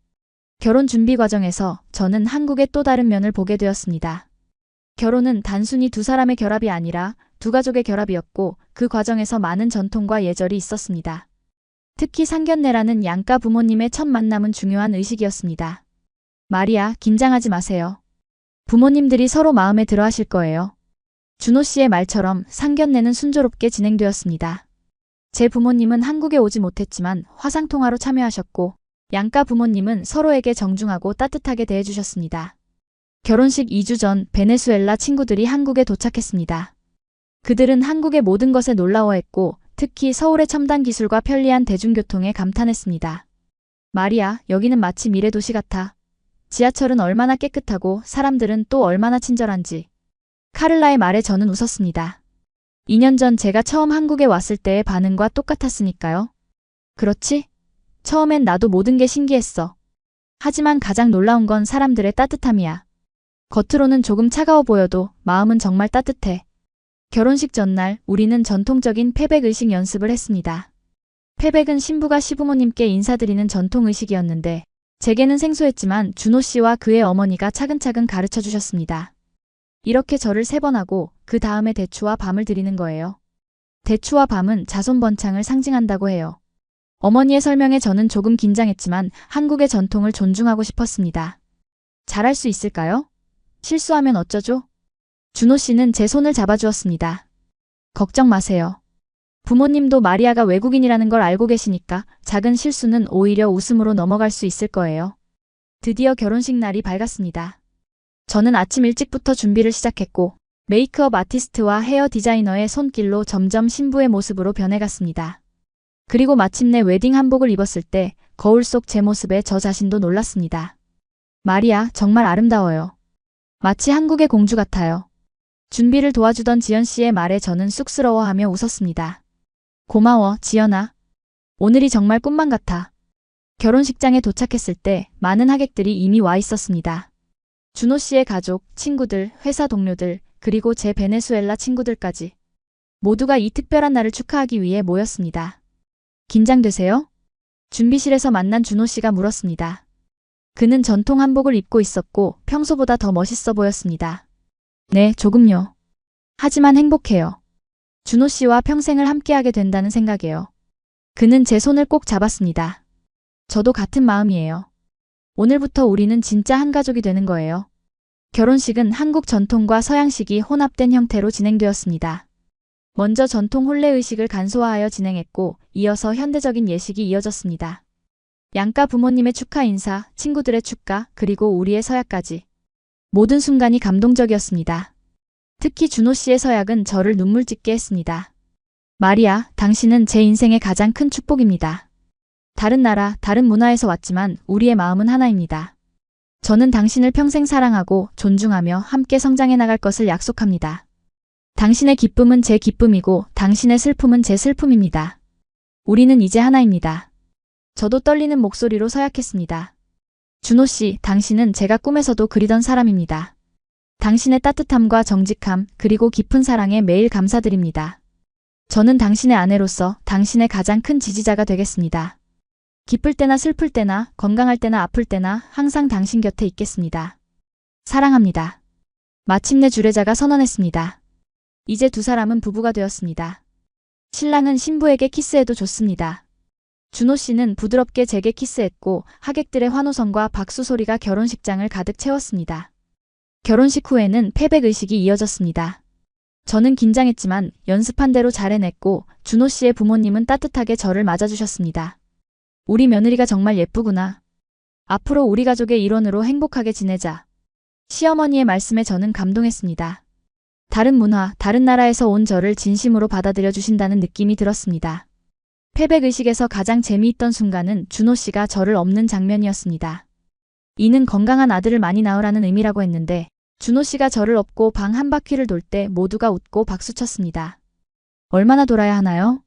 결혼 준비 과정에서 저는 한국의 또 다른 면을 보게 되었습니다. 결혼은 단순히 두 사람의 결합이 아니라 두 가족의 결합이었고 그 과정에서 많은 전통과 예절이 있었습니다. 특히 상견례라는 양가 부모님의 첫 만남은 중요한 의식이었습니다. 마리아, 긴장하지 마세요. 부모님들이 서로 마음에 들어 하실 거예요. 준호 씨의 말처럼 상견례는 순조롭게 진행되었습니다. 제 부모님은 한국에 오지 못했지만 화상통화로 참여하셨고 양가 부모님은 서로에게 정중하고 따뜻하게 대해주셨습니다. 결혼식 2주 전 베네수엘라 친구들이 한국에 도착했습니다. 그들은 한국의 모든 것에 놀라워했고 특히 서울의 첨단 기술과 편리한 대중교통에 감탄했습니다. 마리아, 여기는 마치 미래 도시 같아. 지하철은 얼마나 깨끗하고 사람들은 또 얼마나 친절한지. 카를라의 말에 저는 웃었습니다. 2년 전 제가 처음 한국에 왔을 때의 반응과 똑같았으니까요. 그렇지? 처음엔 나도 모든 게 신기했어. 하지만 가장 놀라운 건 사람들의 따뜻함이야. 겉으로는 조금 차가워 보여도 마음은 정말 따뜻해. 결혼식 전날 우리는 전통적인 패백 의식 연습을 했습니다. 패백은 신부가 시부모님께 인사드리는 전통 의식이었는데 제게는 생소했지만 준호 씨와 그의 어머니가 차근차근 가르쳐 주셨습니다. 이렇게 절을 3번 하고 그 다음에 대추와 밤을 드리는 거예요. 대추와 밤은 자손번창을 상징한다고 해요. 어머니의 설명에 저는 조금 긴장했지만 한국의 전통을 존중하고 싶었습니다. 잘할 수 있을까요? 실수하면 어쩌죠? 준호 씨는 제 손을 잡아주었습니다. 걱정 마세요. 부모님도 마리아가 외국인이라는 걸 알고 계시니까 작은 실수는 오히려 웃음으로 넘어갈 수 있을 거예요. 드디어 결혼식 날이 밝았습니다. 저는 아침 일찍부터 준비를 시작했고 메이크업 아티스트와 헤어 디자이너의 손길로 점점 신부의 모습으로 변해갔습니다. 그리고 마침내 웨딩 한복을 입었을 때 거울 속 제 모습에 저 자신도 놀랐습니다. 마리아, 정말 아름다워요. 마치 한국의 공주 같아요. 준비를 도와주던 지연 씨의 말에 저는 쑥스러워하며 웃었습니다. 고마워, 지연아. 오늘이 정말 꿈만 같아. 결혼식장에 도착했을 때 많은 하객들이 이미 와 있었습니다. 준호 씨의 가족, 친구들, 회사 동료들, 그리고 제 베네수엘라 친구들까지. 모두가 이 특별한 날을 축하하기 위해 모였습니다. 긴장되세요? 준비실에서 만난 준호 씨가 물었습니다. 그는 전통 한복을 입고 있었고 평소보다 더 멋있어 보였습니다. 네, 조금요. 하지만 행복해요. 준호 씨와 평생을 함께하게 된다는 생각이에요. 그는 제 손을 꼭 잡았습니다. 저도 같은 마음이에요. 오늘부터 우리는 진짜 한 가족이 되는 거예요. 결혼식은 한국 전통과 서양식이 혼합된 형태로 진행되었습니다. 먼저 전통 혼례의식을 간소화하여 진행했고 이어서 현대적인 예식이 이어졌습니다. 양가 부모님의 축하 인사, 친구들의 축가, 그리고 우리의 서약까지. 모든 순간이 감동적이었습니다. 특히 준호 씨의 서약은 저를 눈물 짓게 했습니다. 마리아, 당신은 제 인생의 가장 큰 축복입니다. 다른 나라, 다른 문화에서 왔지만 우리의 마음은 하나입니다. 저는 당신을 평생 사랑하고 존중하며 함께 성장해 나갈 것을 약속합니다. 당신의 기쁨은 제 기쁨이고 당신의 슬픔은 제 슬픔입니다. 우리는 이제 하나입니다. 저도 떨리는 목소리로 서약했습니다. 준호 씨, 당신은 제가 꿈에서도 그리던 사람입니다. 당신의 따뜻함과 정직함, 그리고 깊은 사랑에 매일 감사드립니다. 저는 당신의 아내로서 당신의 가장 큰 지지자가 되겠습니다. 기쁠 때나 슬플 때나 건강할 때나 아플 때나 항상 당신 곁에 있겠습니다. 사랑합니다. 마침내 주례자가 선언했습니다. 이제 두 사람은 부부가 되었습니다. 신랑은 신부에게 키스해도 좋습니다. 준호 씨는 부드럽게 제게 키스했고 하객들의 환호성과 박수 소리가 결혼식장을 가득 채웠습니다. 결혼식 후에는 패백의식이 이어졌습니다. 저는 긴장했지만 연습한 대로 잘 해냈고 준호 씨의 부모님은 따뜻하게 저를 맞아주셨습니다. 우리 며느리가 정말 예쁘구나. 앞으로 우리 가족의 일원으로 행복하게 지내자. 시어머니의 말씀에 저는 감동했습니다. 다른 문화, 다른 나라에서 온 저를 진심으로 받아들여 주신다는 느낌이 들었습니다. 패백의식에서 가장 재미있던 순간은 준호 씨가 저를 업는 장면이었습니다. 이는 건강한 아들을 많이 낳으라는 의미라고 했는데 준호 씨가 저를 업고 방 한 바퀴를 돌 때 모두가 웃고 박수쳤습니다. 얼마나 돌아야 하나요?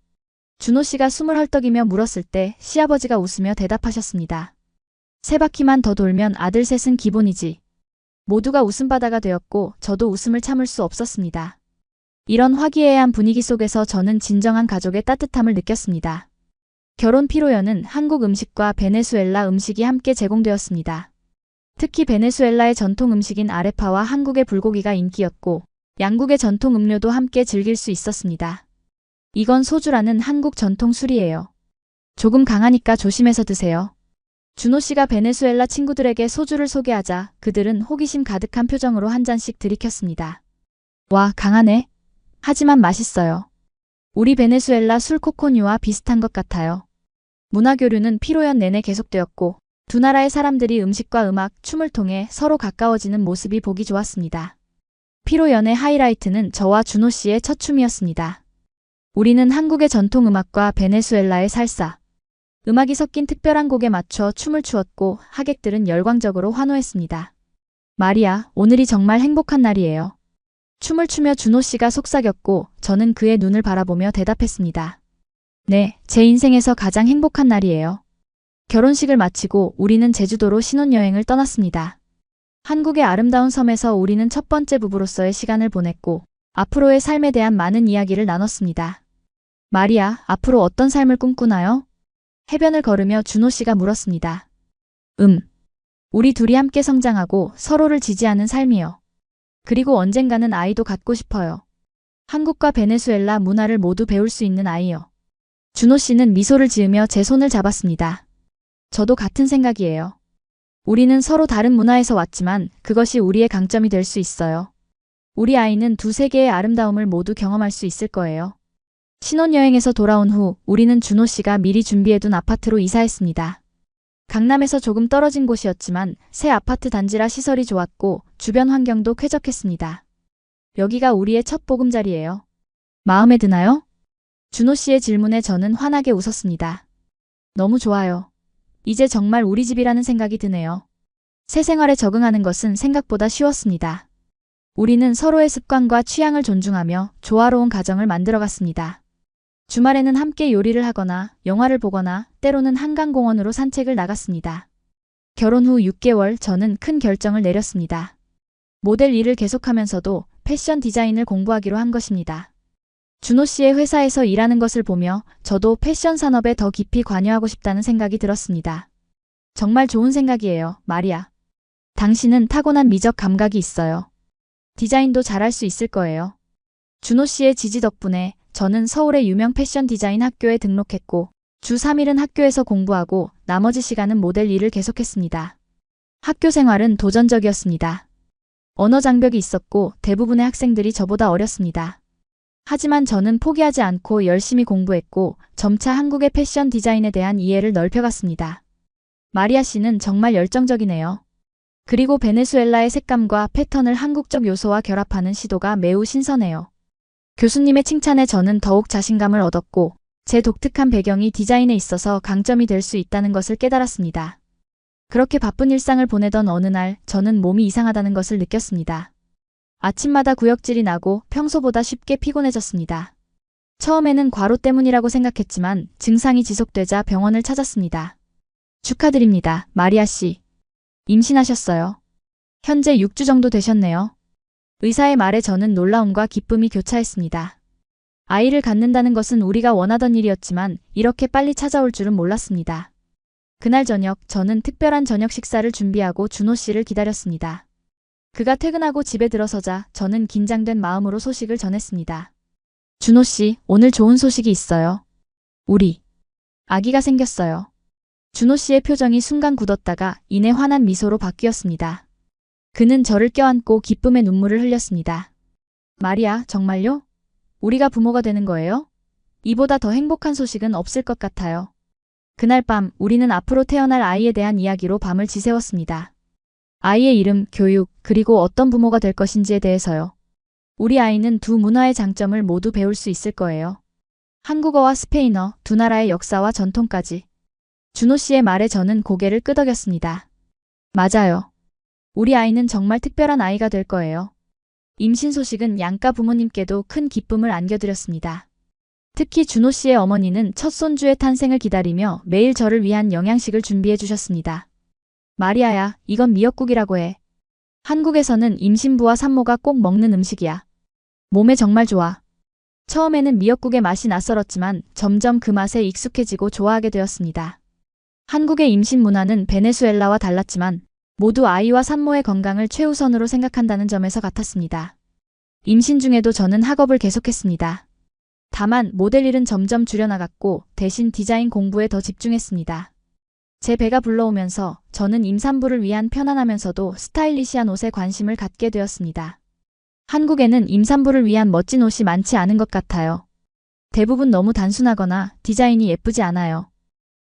준호 씨가 숨을 헐떡이며 물었을 때 시아버지가 웃으며 대답하셨습니다. 3바퀴만 더 돌면 아들 셋은 기본이지. 모두가 웃음바다가 되었고 저도 웃음을 참을 수 없었습니다. 이런 화기애애한 분위기 속에서 저는 진정한 가족의 따뜻함을 느꼈습니다. 결혼 피로연은 한국 음식과 베네수엘라 음식이 함께 제공되었습니다. 특히 베네수엘라의 전통 음식인 아레파와 한국의 불고기가 인기였고 양국의 전통 음료도 함께 즐길 수 있었습니다. 이건 소주라는 한국 전통 술이에요. 조금 강하니까 조심해서 드세요. 준호 씨가 베네수엘라 친구들에게 소주를 소개하자 그들은 호기심 가득한 표정으로 한 잔씩 들이켰습니다. 와, 강하네. 하지만 맛있어요. 우리 베네수엘라 술 코코뉴와 비슷한 것 같아요. 문화교류는 피로연 내내 계속되었고 두 나라의 사람들이 음식과 음악, 춤을 통해 서로 가까워지는 모습이 보기 좋았습니다. 피로연의 하이라이트는 저와 준호 씨의 첫 춤이었습니다. 우리는 한국의 전통 음악과 베네수엘라의 살사, 음악이 섞인 특별한 곡에 맞춰 춤을 추었고 하객들은 열광적으로 환호했습니다. 마리아, 오늘이 정말 행복한 날이에요. 춤을 추며 준호 씨가 속삭였고 저는 그의 눈을 바라보며 대답했습니다. 네, 제 인생에서 가장 행복한 날이에요. 결혼식을 마치고 우리는 제주도로 신혼여행을 떠났습니다. 한국의 아름다운 섬에서 우리는 첫 번째 부부로서의 시간을 보냈고 앞으로의 삶에 대한 많은 이야기를 나눴습니다. 마리아, 앞으로 어떤 삶을 꿈꾸나요? 해변을 걸으며 준호 씨가 물었습니다. 우리 둘이 함께 성장하고 서로를 지지하는 삶이요. 그리고 언젠가는 아이도 갖고 싶어요. 한국과 베네수엘라 문화를 모두 배울 수 있는 아이요. 준호 씨는 미소를 지으며 제 손을 잡았습니다. 저도 같은 생각이에요. 우리는 서로 다른 문화에서 왔지만 그것이 우리의 강점이 될 수 있어요. 우리 아이는 두 세계의 아름다움을 모두 경험할 수 있을 거예요. 신혼여행에서 돌아온 후 우리는 준호 씨가 미리 준비해둔 아파트로 이사했습니다. 강남에서 조금 떨어진 곳이었지만 새 아파트 단지라 시설이 좋았고 주변 환경도 쾌적했습니다. 여기가 우리의 첫 보금자리예요. 마음에 드나요? 준호 씨의 질문에 저는 환하게 웃었습니다. 너무 좋아요. 이제 정말 우리 집이라는 생각이 드네요. 새 생활에 적응하는 것은 생각보다 쉬웠습니다. 우리는 서로의 습관과 취향을 존중하며 조화로운 가정을 만들어갔습니다. 주말에는 함께 요리를 하거나 영화를 보거나 때로는 한강공원으로 산책을 나갔습니다. 결혼 후 6개월 저는 큰 결정을 내렸습니다. 모델 일을 계속하면서도 패션 디자인을 공부하기로 한 것입니다. 준호 씨의 회사에서 일하는 것을 보며 저도 패션 산업에 더 깊이 관여하고 싶다는 생각이 들었습니다. 정말 좋은 생각이에요, 마리아. 당신은 타고난 미적 감각이 있어요. 디자인도 잘할 수 있을 거예요. 준호 씨의 지지 덕분에 저는 서울의 유명 패션 디자인 학교에 등록했고 주 3일은 학교에서 공부하고 나머지 시간은 모델 일을 계속했습니다. 학교 생활은 도전적이었습니다. 언어 장벽이 있었고 대부분의 학생들이 저보다 어렸습니다. 하지만 저는 포기하지 않고 열심히 공부했고 점차 한국의 패션 디자인에 대한 이해를 넓혀갔습니다. 마리아 씨는 정말 열정적이네요. 그리고 베네수엘라의 색감과 패턴을 한국적 요소와 결합하는 시도가 매우 신선해요. 교수님의 칭찬에 저는 더욱 자신감을 얻었고 제 독특한 배경이 디자인에 있어서 강점이 될 수 있다는 것을 깨달았습니다. 그렇게 바쁜 일상을 보내던 어느 날 저는 몸이 이상하다는 것을 느꼈습니다. 아침마다 구역질이 나고 평소보다 쉽게 피곤해졌습니다. 처음에는 과로 때문이라고 생각했지만 증상이 지속되자 병원을 찾았습니다. 축하드립니다, 마리아 씨. 임신하셨어요. 현재 6주 정도 되셨네요. 의사의 말에 저는 놀라움과 기쁨이 교차했습니다. 아이를 갖는다는 것은 우리가 원하던 일이었지만 이렇게 빨리 찾아올 줄은 몰랐습니다. 그날 저녁 저는 특별한 저녁 식사를 준비하고 준호 씨를 기다렸습니다. 그가 퇴근하고 집에 들어서자 저는 긴장된 마음으로 소식을 전했습니다. 준호 씨, 오늘 좋은 소식이 있어요. 우리 아기가 생겼어요. 준호 씨의 표정이 순간 굳었다가 이내 환한 미소로 바뀌었습니다. 그는 저를 껴안고 기쁨의 눈물을 흘렸습니다. 마리아, 정말요? 우리가 부모가 되는 거예요? 이보다 더 행복한 소식은 없을 것 같아요. 그날 밤 우리는 앞으로 태어날 아이에 대한 이야기로 밤을 지새웠습니다. 아이의 이름, 교육, 그리고 어떤 부모가 될 것인지에 대해서요. 우리 아이는 두 문화의 장점을 모두 배울 수 있을 거예요. 한국어와 스페인어, 두 나라의 역사와 전통까지. 준호 씨의 말에 저는 고개를 끄덕였습니다. 맞아요. 우리 아이는 정말 특별한 아이가 될 거예요. 임신 소식은 양가 부모님께도 큰 기쁨을 안겨드렸습니다. 특히 준호 씨의 어머니는 첫 손주의 탄생을 기다리며 매일 저를 위한 영양식을 준비해 주셨습니다. 마리아야, 이건 미역국이라고 해. 한국에서는 임신부와 산모가 꼭 먹는 음식이야. 몸에 정말 좋아. 처음에는 미역국의 맛이 낯설었지만 점점 그 맛에 익숙해지고 좋아하게 되었습니다. 한국의 임신 문화는 베네수엘라와 달랐지만 모두 아이와 산모의 건강을 최우선으로 생각한다는 점에서 같았습니다. 임신 중에도 저는 학업을 계속했습니다. 다만 모델 일은 점점 줄여나갔고 대신 디자인 공부에 더 집중했습니다. 제 배가 불러오면서 저는 임산부를 위한 편안하면서도 스타일리시한 옷에 관심을 갖게 되었습니다. 한국에는 임산부를 위한 멋진 옷이 많지 않은 것 같아요. 대부분 너무 단순하거나 디자인이 예쁘지 않아요.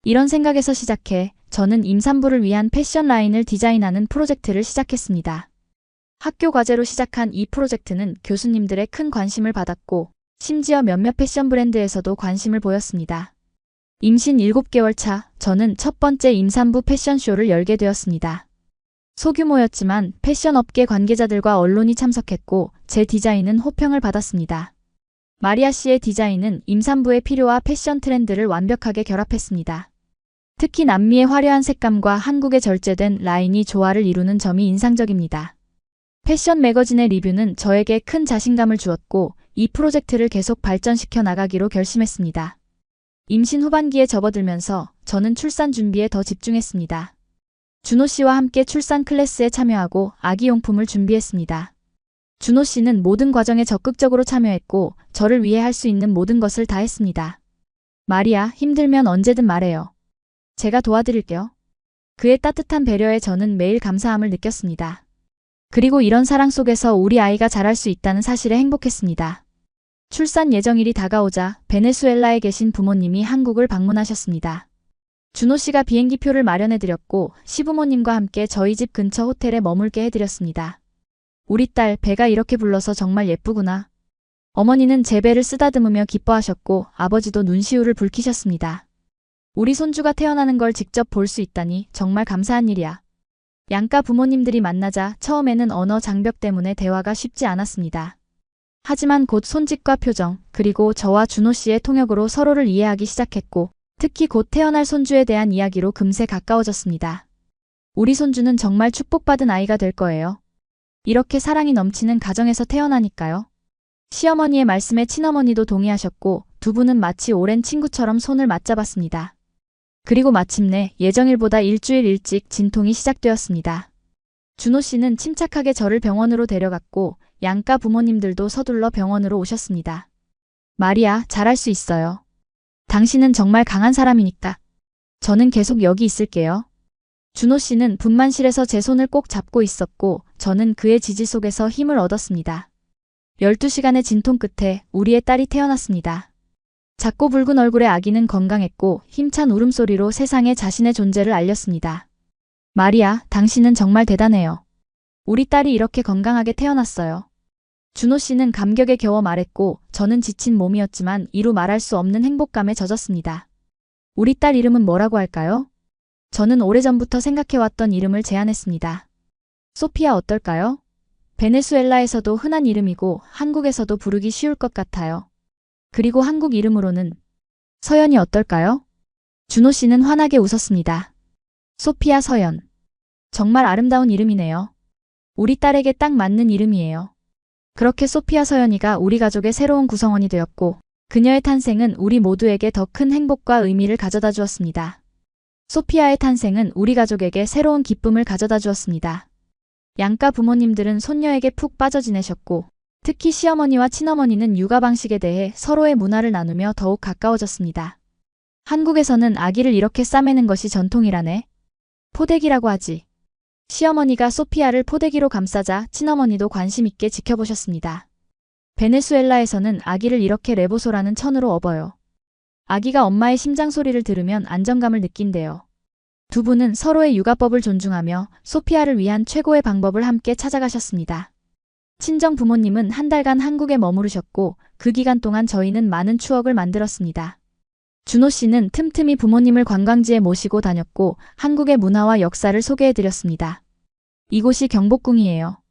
이런 생각에서 시작해 저는 임산부를 위한 패션 라인을 디자인하는 프로젝트를 시작했습니다. 학교 과제로 시작한 이 프로젝트는 교수님들의 큰 관심을 받았고 심지어 몇몇 패션 브랜드에서도 관심을 보였습니다. 임신 7개월 차 저는 첫 번째 임산부 패션쇼를 열게 되었습니다. 소규모였지만 패션업계 관계자들과 언론이 참석했고 제 디자인은 호평을 받았습니다. 마리아 씨의 디자인은 임산부의 필요와 패션 트렌드를 완벽하게 결합했습니다. 특히 남미의 화려한 색감과 한국의 절제된 라인이 조화를 이루는 점이 인상적입니다. 패션 매거진의 리뷰는 저에게 큰 자신감을 주었고 이 프로젝트를 계속 발전시켜 나가기로 결심했습니다. 임신 후반기에 접어들면서 저는 출산 준비에 더 집중했습니다. 준호 씨와 함께 출산 클래스에 참여하고 아기용품을 준비했습니다. 준호 씨는 모든 과정에 적극적으로 참여했고 저를 위해 할 수 있는 모든 것을 다 했습니다. 마리아, 힘들면 언제든 말해요. 제가 도와드릴게요. 그의 따뜻한 배려에 저는 매일 감사함을 느꼈습니다. 그리고 이런 사랑 속에서 우리 아이가 자랄 수 있다는 사실에 행복했습니다. 출산 예정일이 다가오자 베네수엘라에 계신 부모님이 한국을 방문하셨습니다. 준호 씨가 비행기표를 마련해드렸고 시부모님과 함께 저희 집 근처 호텔에 머물게 해드렸습니다. 우리 딸 배가 이렇게 불러서 정말 예쁘구나. 어머니는 제 배를 쓰다듬으며 기뻐하셨고 아버지도 눈시울을 붉히셨습니다. 우리 손주가 태어나는 걸 직접 볼 수 있다니 정말 감사한 일이야. 양가 부모님들이 만나자 처음에는 언어 장벽 때문에 대화가 쉽지 않았습니다. 하지만 곧 손짓과 표정, 그리고 저와 준호 씨의 통역으로 서로를 이해하기 시작했고, 특히 곧 태어날 손주에 대한 이야기로 금세 가까워졌습니다. 우리 손주는 정말 축복받은 아이가 될 거예요. 이렇게 사랑이 넘치는 가정에서 태어나니까요. 시어머니의 말씀에 친어머니도 동의하셨고, 두 분은 마치 오랜 친구처럼 손을 맞잡았습니다. 그리고 마침내 예정일보다 일주일 일찍 진통이 시작되었습니다. 준호 씨는 침착하게 저를 병원으로 데려갔고, 양가 부모님들도 서둘러 병원으로 오셨습니다. 마리아, 잘할 수 있어요. 당신은 정말 강한 사람이니까. 저는 계속 여기 있을게요. 준호 씨는 분만실에서 제 손을 꼭 잡고 있었고, 저는 그의 지지 속에서 힘을 얻었습니다. 12시간의 진통 끝에 우리의 딸이 태어났습니다. 작고 붉은 얼굴의 아기는 건강했고 힘찬 울음소리로 세상에 자신의 존재를 알렸습니다. 마리아, 당신은 정말 대단해요. 우리 딸이 이렇게 건강하게 태어났어요. 준호 씨는 감격에 겨워 말했고, 저는 지친 몸이었지만 이루 말할 수 없는 행복감에 젖었습니다. 우리 딸 이름은 뭐라고 할까요? 저는 오래전부터 생각해왔던 이름을 제안했습니다. 소피아 어떨까요? 베네수엘라에서도 흔한 이름이고 한국에서도 부르기 쉬울 것 같아요. 그리고 한국 이름으로는 서연이 어떨까요? 준호 씨는 환하게 웃었습니다. 소피아 서연. 정말 아름다운 이름이네요. 우리 딸에게 딱 맞는 이름이에요. 그렇게 소피아 서연이가 우리 가족의 새로운 구성원이 되었고, 그녀의 탄생은 우리 모두에게 더 큰 행복과 의미를 가져다 주었습니다. 소피아의 탄생은 우리 가족에게 새로운 기쁨을 가져다 주었습니다. 양가 부모님들은 손녀에게 푹 빠져 지내셨고, 특히 시어머니와 친어머니는 육아 방식에 대해 서로의 문화를 나누며 더욱 가까워졌습니다. 한국에서는 아기를 이렇게 싸매는 것이 전통이라네. 포대기라고 하지. 시어머니가 소피아를 포대기로 감싸자 친어머니도 관심 있게 지켜보셨습니다. 베네수엘라에서는 아기를 이렇게 레보소라는 천으로 업어요. 아기가 엄마의 심장 소리를 들으면 안정감을 느낀대요. 두 분은 서로의 육아법을 존중하며 소피아를 위한 최고의 방법을 함께 찾아가셨습니다. 친정 부모님은 한 달간 한국에 머무르셨고, 그 기간 동안 저희는 많은 추억을 만들었습니다. 준호 씨는 틈틈이 부모님을 관광지에 모시고 다녔고, 한국의 문화와 역사를 소개해드렸습니다. 이곳이 경복궁이에요.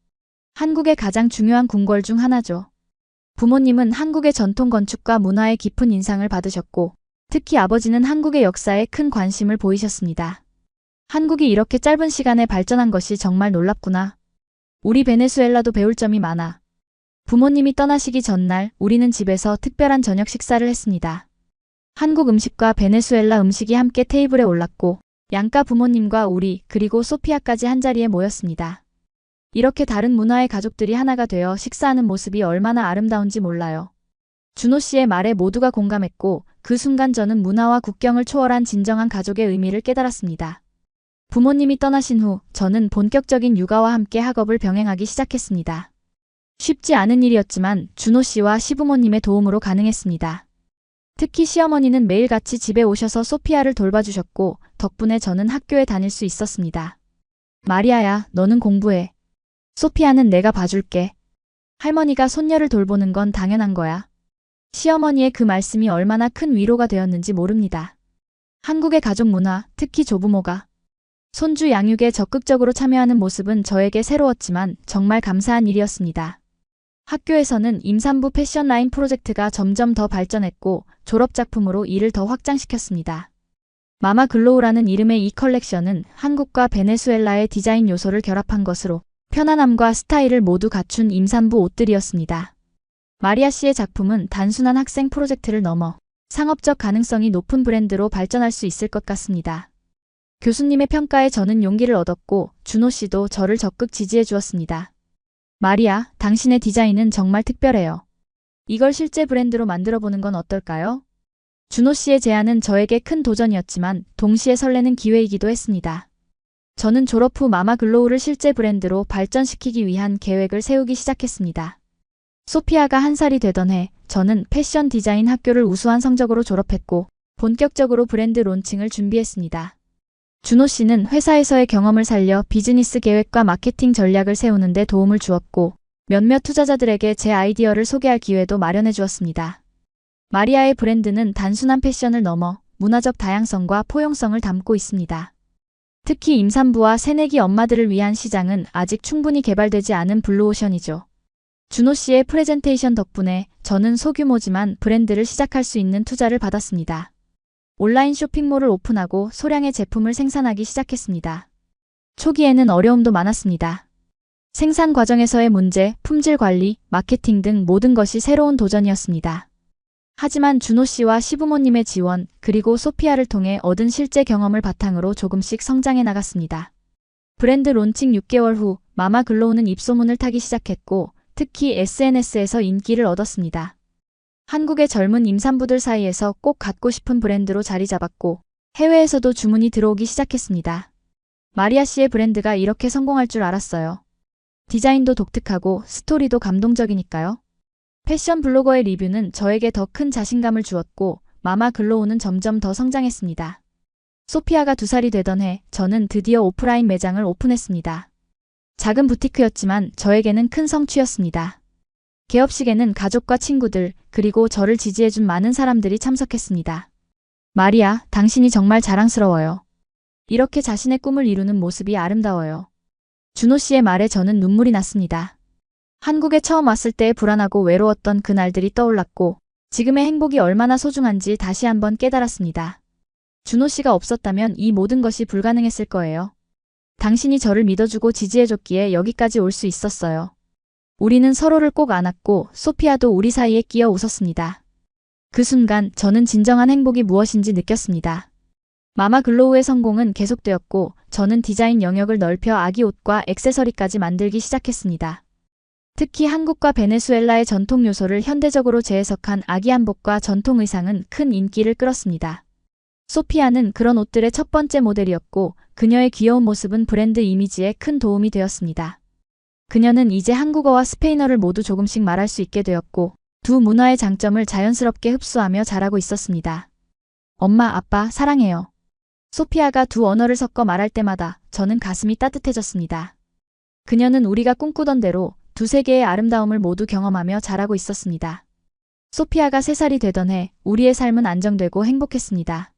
한국의 가장 중요한 궁궐 중 하나죠. 부모님은 한국의 전통 건축과 문화에 깊은 인상을 받으셨고, 특히 아버지는 한국의 역사에 큰 관심을 보이셨습니다. 한국이 이렇게 짧은 시간에 발전한 것이 정말 놀랍구나. 우리 베네수엘라도 배울 점이 많아. 부모님이 떠나시기 전날 우리는 집에서 특별한 저녁 식사를 했습니다. 한국 음식과 베네수엘라 음식이 함께 테이블에 올랐고, 양가 부모님과 우리 그리고 소피아까지 한자리에 모였습니다. 이렇게 다른 문화의 가족들이 하나가 되어 식사하는 모습이 얼마나 아름다운지 몰라요. 준호 씨의 말에 모두가 공감했고, 그 순간 저는 문화와 국경을 초월한 진정한 가족의 의미를 깨달았습니다. 부모님이 떠나신 후 저는 본격적인 육아와 함께 학업을 병행하기 시작했습니다. 쉽지 않은 일이었지만 준호 씨와 시부모님의 도움으로 가능했습니다. 특히 시어머니는 매일 같이 집에 오셔서 소피아를 돌봐주셨고, 덕분에 저는 학교에 다닐 수 있었습니다. 마리아야, 너는 공부해. 소피아는 내가 봐줄게. 할머니가 손녀를 돌보는 건 당연한 거야. 시어머니의 그 말씀이 얼마나 큰 위로가 되었는지 모릅니다. 한국의 가족 문화, 특히 조부모가 손주 양육에 적극적으로 참여하는 모습은 저에게 새로웠지만 정말 감사한 일이었습니다. 학교에서는 임산부 패션 라인 프로젝트가 점점 더 발전했고, 졸업작품으로 이를 더 확장시켰습니다. 마마 글로우라는 이름의 이 컬렉션은 한국과 베네수엘라의 디자인 요소를 결합한 것으로 편안함과 스타일을 모두 갖춘 임산부 옷들이었습니다. 마리아 씨의 작품은 단순한 학생 프로젝트를 넘어 상업적 가능성이 높은 브랜드로 발전할 수 있을 것 같습니다. 교수님의 평가에 저는 용기를 얻었고, 준호 씨도 저를 적극 지지해 주었습니다. 마리아, 당신의 디자인은 정말 특별해요. 이걸 실제 브랜드로 만들어보는 건 어떨까요? 준호 씨의 제안은 저에게 큰 도전이었지만 동시에 설레는 기회이기도 했습니다. 저는 졸업 후 마마 글로우를 실제 브랜드로 발전시키기 위한 계획을 세우기 시작했습니다. 소피아가 1살이 되던 해, 저는 패션 디자인 학교를 우수한 성적으로 졸업했고, 본격적으로 브랜드 론칭을 준비했습니다. 준호 씨는 회사에서의 경험을 살려 비즈니스 계획과 마케팅 전략을 세우는 데 도움을 주었고, 몇몇 투자자들에게 제 아이디어를 소개할 기회도 마련해 주었습니다. 마리아의 브랜드는 단순한 패션을 넘어 문화적 다양성과 포용성을 담고 있습니다. 특히 임산부와 새내기 엄마들을 위한 시장은 아직 충분히 개발되지 않은 블루오션이죠. 준호 씨의 프레젠테이션 덕분에 저는 소규모지만 브랜드를 시작할 수 있는 투자를 받았습니다. 온라인 쇼핑몰을 오픈하고 소량의 제품을 생산하기 시작했습니다. 초기에는 어려움도 많았습니다. 생산 과정에서의 문제, 품질 관리, 마케팅 등 모든 것이 새로운 도전이었습니다. 하지만 준호 씨와 시부모님의 지원, 그리고 소피아를 통해 얻은 실제 경험을 바탕으로 조금씩 성장해 나갔습니다. 브랜드 론칭 6개월 후 마마글로우는 입소문을 타기 시작했고, 특히 SNS에서 인기를 얻었습니다. 한국의 젊은 임산부들 사이에서 꼭 갖고 싶은 브랜드로 자리 잡았고, 해외에서도 주문이 들어오기 시작했습니다. 마리아 씨의 브랜드가 이렇게 성공할 줄 알았어요. 디자인도 독특하고 스토리도 감동적이니까요. 패션 블로거의 리뷰는 저에게 더 큰 자신감을 주었고, 마마글로우는 점점 더 성장했습니다. 소피아가 2살이 되던 해 저는 드디어 오프라인 매장을 오픈했습니다. 작은 부티크였지만 저에게는 큰 성취였습니다. 개업식에는 가족과 친구들, 그리고 저를 지지해준 많은 사람들이 참석했습니다. 마리아, 당신이 정말 자랑스러워요. 이렇게 자신의 꿈을 이루는 모습이 아름다워요. 준호 씨의 말에 저는 눈물이 났습니다. 한국에 처음 왔을 때의 불안하고 외로웠던 그 날들이 떠올랐고, 지금의 행복이 얼마나 소중한지 다시 한번 깨달았습니다. 준호 씨가 없었다면 이 모든 것이 불가능했을 거예요. 당신이 저를 믿어주고 지지해줬기에 여기까지 올 수 있었어요. 우리는 서로를 꼭 안았고, 소피아도 우리 사이에 끼어 웃었습니다. 그 순간 저는 진정한 행복이 무엇인지 느꼈습니다. 마마글로우의 성공은 계속되었고, 저는 디자인 영역을 넓혀 아기 옷과 액세서리까지 만들기 시작했습니다. 특히 한국과 베네수엘라의 전통 요소를 현대적으로 재해석한 아기 한복과 전통 의상은 큰 인기를 끌었습니다. 소피아는 그런 옷들의 첫 번째 모델이었고, 그녀의 귀여운 모습은 브랜드 이미지에 큰 도움이 되었습니다. 그녀는 이제 한국어와 스페인어를 모두 조금씩 말할 수 있게 되었고, 두 문화의 장점을 자연스럽게 흡수하며 자라고 있었습니다. 엄마, 아빠, 사랑해요. 소피아가 두 언어를 섞어 말할 때마다 저는 가슴이 따뜻해졌습니다. 그녀는 우리가 꿈꾸던 대로 두 세계의 아름다움을 모두 경험하며 자라고 있었습니다. 소피아가 3살이 되던 해 우리의 삶은 안정되고 행복했습니다.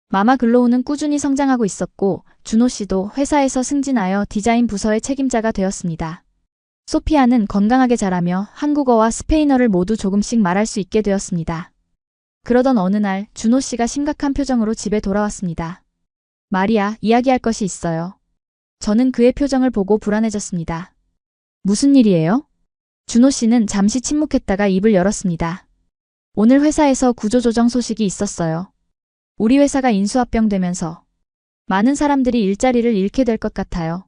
마마글로우는 꾸준히 성장하고 있었고, 준호 씨도 회사에서 승진하여 디자인 부서의 책임자가 되었습니다. 소피아는 건강하게 자라며 한국어와 스페인어를 모두 조금씩 말할 수 있게 되었습니다. 그러던 어느 날 준호 씨가 심각한 표정으로 집에 돌아왔습니다. 마리아, 이야기할 것이 있어요. 저는 그의 표정을 보고 불안해졌습니다. 무슨 일이에요? 준호 씨는 잠시 침묵했다가 입을 열었습니다. 오늘 회사에서 구조조정 소식이 있었어요. 우리 회사가 인수합병되면서 많은 사람들이 일자리를 잃게 될 것 같아요.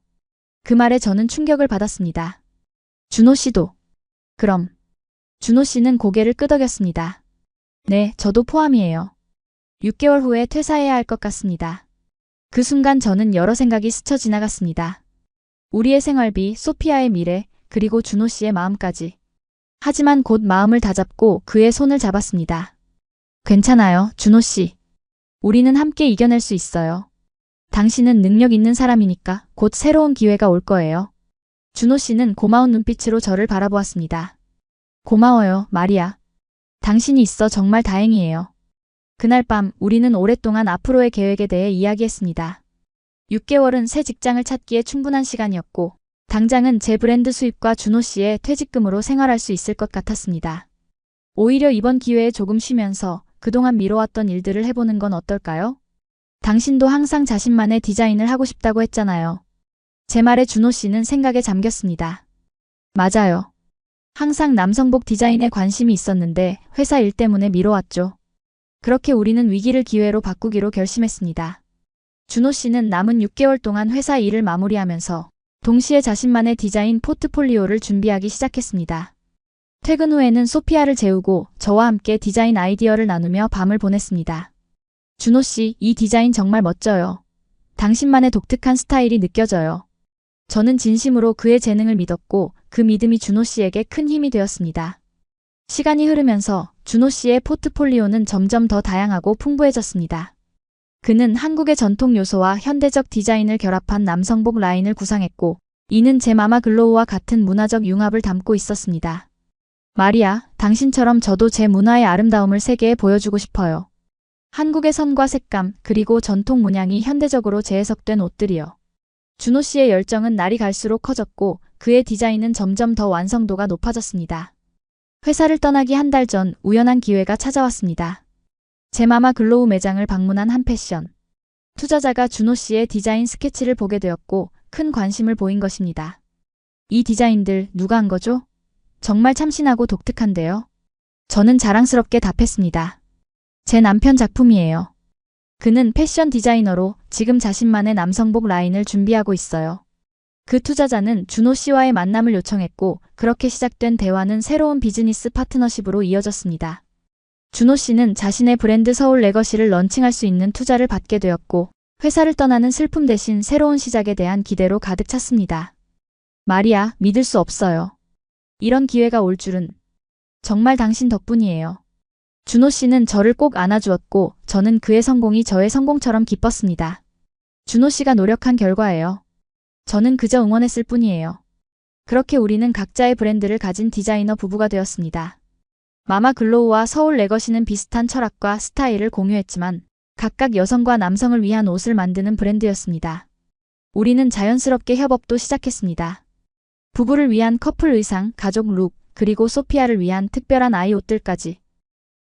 그 말에 저는 충격을 받았습니다. 준호 씨도. 그럼. 준호 씨는 고개를 끄덕였습니다. 네, 저도 포함이에요. 6개월 후에 퇴사해야 할 것 같습니다. 그 순간 저는 여러 생각이 스쳐 지나갔습니다. 우리의 생활비, 소피아의 미래, 그리고 준호 씨의 마음까지. 하지만 곧 마음을 다잡고 그의 손을 잡았습니다. 괜찮아요, 준호 씨. 우리는 함께 이겨낼 수 있어요. 당신은 능력 있는 사람이니까 곧 새로운 기회가 올 거예요. 준호 씨는 고마운 눈빛으로 저를 바라보았습니다. 고마워요, 마리아. 당신이 있어 정말 다행이에요. 그날 밤 우리는 오랫동안 앞으로의 계획에 대해 이야기했습니다. 6개월은 새 직장을 찾기에 충분한 시간이었고, 당장은 제 브랜드 수입과 준호 씨의 퇴직금으로 생활할 수 있을 것 같았습니다. 오히려 이번 기회에 조금 쉬면서 그동안 미뤄왔던 일들을 해보는 건 어떨까요? 당신도 항상 자신만의 디자인을 하고 싶다고 했잖아요. 제 말에 준호 씨는 생각에 잠겼습니다. 맞아요. 항상 남성복 디자인에 관심이 있었는데 회사 일 때문에 미뤄왔죠. 그렇게 우리는 위기를 기회로 바꾸기로 결심했습니다. 준호 씨는 남은 6개월 동안 회사 일을 마무리하면서 동시에 자신만의 디자인 포트폴리오를 준비하기 시작했습니다. 퇴근 후에는 소피아를 재우고 저와 함께 디자인 아이디어를 나누며 밤을 보냈습니다. 준호 씨, 이 디자인 정말 멋져요. 당신만의 독특한 스타일이 느껴져요. 저는 진심으로 그의 재능을 믿었고 그 믿음이 준호 씨에게 큰 힘이 되었습니다. 시간이 흐르면서 준호 씨의 포트폴리오는 점점 더 다양하고 풍부해졌습니다. 그는 한국의 전통 요소와 현대적 디자인을 결합한 남성복 라인을 구상했고, 이는 제 마마글로우와 같은 문화적 융합을 담고 있었습니다. 마리아, 당신처럼 저도 제 문화의 아름다움을 세계에 보여주고 싶어요. 한국의 선과 색감, 그리고 전통 문양이 현대적으로 재해석된 옷들이요. 준호 씨의 열정은 날이 갈수록 커졌고 그의 디자인은 점점 더 완성도가 높아졌습니다. 회사를 떠나기 한 달 전 우연한 기회가 찾아왔습니다. 제 마마 글로우 매장을 방문한 한 패션 투자자가 준호 씨의 디자인 스케치를 보게 되었고 큰 관심을 보인 것입니다. 이 디자인들 누가 한 거죠? 정말 참신하고 독특한데요. 저는 자랑스럽게 답했습니다. 제 남편 작품이에요. 그는 패션 디자이너로 지금 자신만의 남성복 라인을 준비하고 있어요. 그 투자자는 준호 씨와의 만남을 요청했고 그렇게 시작된 대화는 새로운 비즈니스 파트너십으로 이어졌습니다. 준호 씨는 자신의 브랜드 서울 레거시를 런칭할 수 있는 투자를 받게 되었고 회사를 떠나는 슬픔 대신 새로운 시작에 대한 기대로 가득 찼습니다. 마리아, 믿을 수 없어요. 이런 기회가 올 줄은. 정말 당신 덕분이에요. 준호 씨는 저를 꼭 안아주었고 저는 그의 성공이 저의 성공처럼 기뻤습니다. 준호 씨가 노력한 결과예요. 저는 그저 응원했을 뿐이에요. 그렇게 우리는 각자의 브랜드를 가진 디자이너 부부가 되었습니다. 마마 글로우와 서울 레거시는 비슷한 철학과 스타일을 공유했지만 각각 여성과 남성을 위한 옷을 만드는 브랜드였습니다. 우리는 자연스럽게 협업도 시작했습니다. 부부를 위한 커플 의상, 가족 룩, 그리고 소피아를 위한 특별한 아이 옷들까지.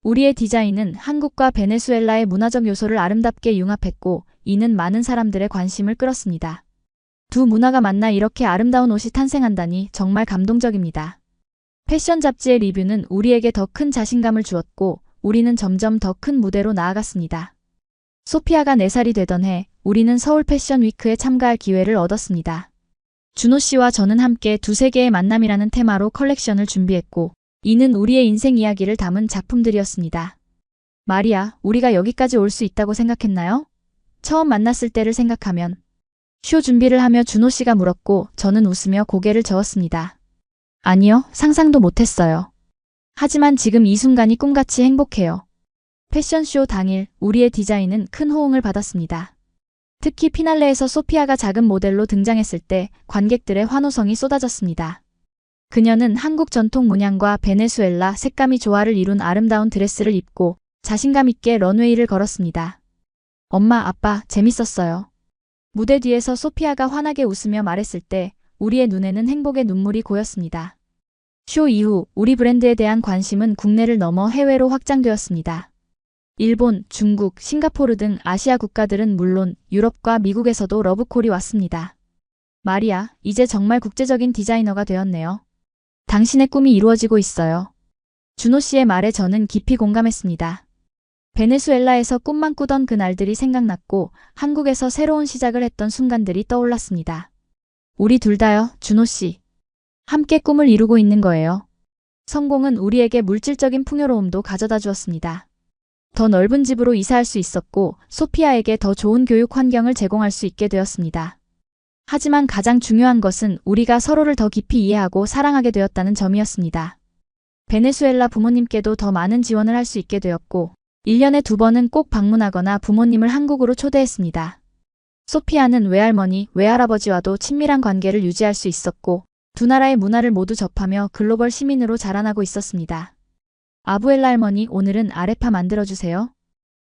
우리의 디자인은 한국과 베네수엘라의 문화적 요소를 아름답게 융합했고 이는 많은 사람들의 관심을 끌었습니다. 두 문화가 만나 이렇게 아름다운 옷이 탄생한다니 정말 감동적입니다. 패션 잡지의 리뷰는 우리에게 더 큰 자신감을 주었고 우리는 점점 더 큰 무대로 나아갔습니다. 소피아가 4살이 되던 해 우리는 서울 패션 위크에 참가할 기회를 얻었습니다. 준호 씨와 저는 함께 두세 개의 만남이라는 테마로 컬렉션을 준비했고 이는 우리의 인생 이야기를 담은 작품들이었습니다. 마리아, 우리가 여기까지 올 수 있다고 생각했나요? 처음 만났을 때를 생각하면. 쇼 준비를 하며 준호 씨가 물었고 저는 웃으며 고개를 저었습니다. 아니요, 상상도 못했어요. 하지만 지금 이 순간이 꿈같이 행복해요. 패션쇼 당일 우리의 디자인은 큰 호응을 받았습니다. 특히 피날레에서 소피아가 작은 모델로 등장했을 때 관객들의 환호성이 쏟아졌습니다. 그녀는 한국 전통 문양과 베네수엘라 색감이 조화를 이룬 아름다운 드레스를 입고 자신감 있게 런웨이를 걸었습니다. 엄마, 아빠, 재밌었어요. 무대 뒤에서 소피아가 환하게 웃으며 말했을 때 우리의 눈에는 행복의 눈물이 고였습니다. 쇼 이후 우리 브랜드에 대한 관심은 국내를 넘어 해외로 확장되었습니다. 일본, 중국, 싱가포르 등 아시아 국가들은 물론 유럽과 미국에서도 러브콜이 왔습니다. 마리아, 이제 정말 국제적인 디자이너가 되었네요. 당신의 꿈이 이루어지고 있어요. 준호 씨의 말에 저는 깊이 공감했습니다. 베네수엘라에서 꿈만 꾸던 그날들이 생각났고 한국에서 새로운 시작을 했던 순간들이 떠올랐습니다. 우리 둘 다요, 준호 씨. 함께 꿈을 이루고 있는 거예요. 성공은 우리에게 물질적인 풍요로움도 가져다 주었습니다. 더 넓은 집으로 이사할 수 있었고 소피아에게 더 좋은 교육 환경을 제공할 수 있게 되었습니다. 하지만 가장 중요한 것은 우리가 서로를 더 깊이 이해하고 사랑하게 되었다는 점이었습니다. 베네수엘라 부모님께도 더 많은 지원을 할 수 있게 되었고 1년에 2번은 꼭 방문하거나 부모님을 한국으로 초대했습니다. 소피아는 외할머니, 외할아버지와도 친밀한 관계를 유지할 수 있었고 두 나라의 문화를 모두 접하며 글로벌 시민으로 자라나고 있었습니다. 아부엘라 할머니, 오늘은 아레파 만들어주세요.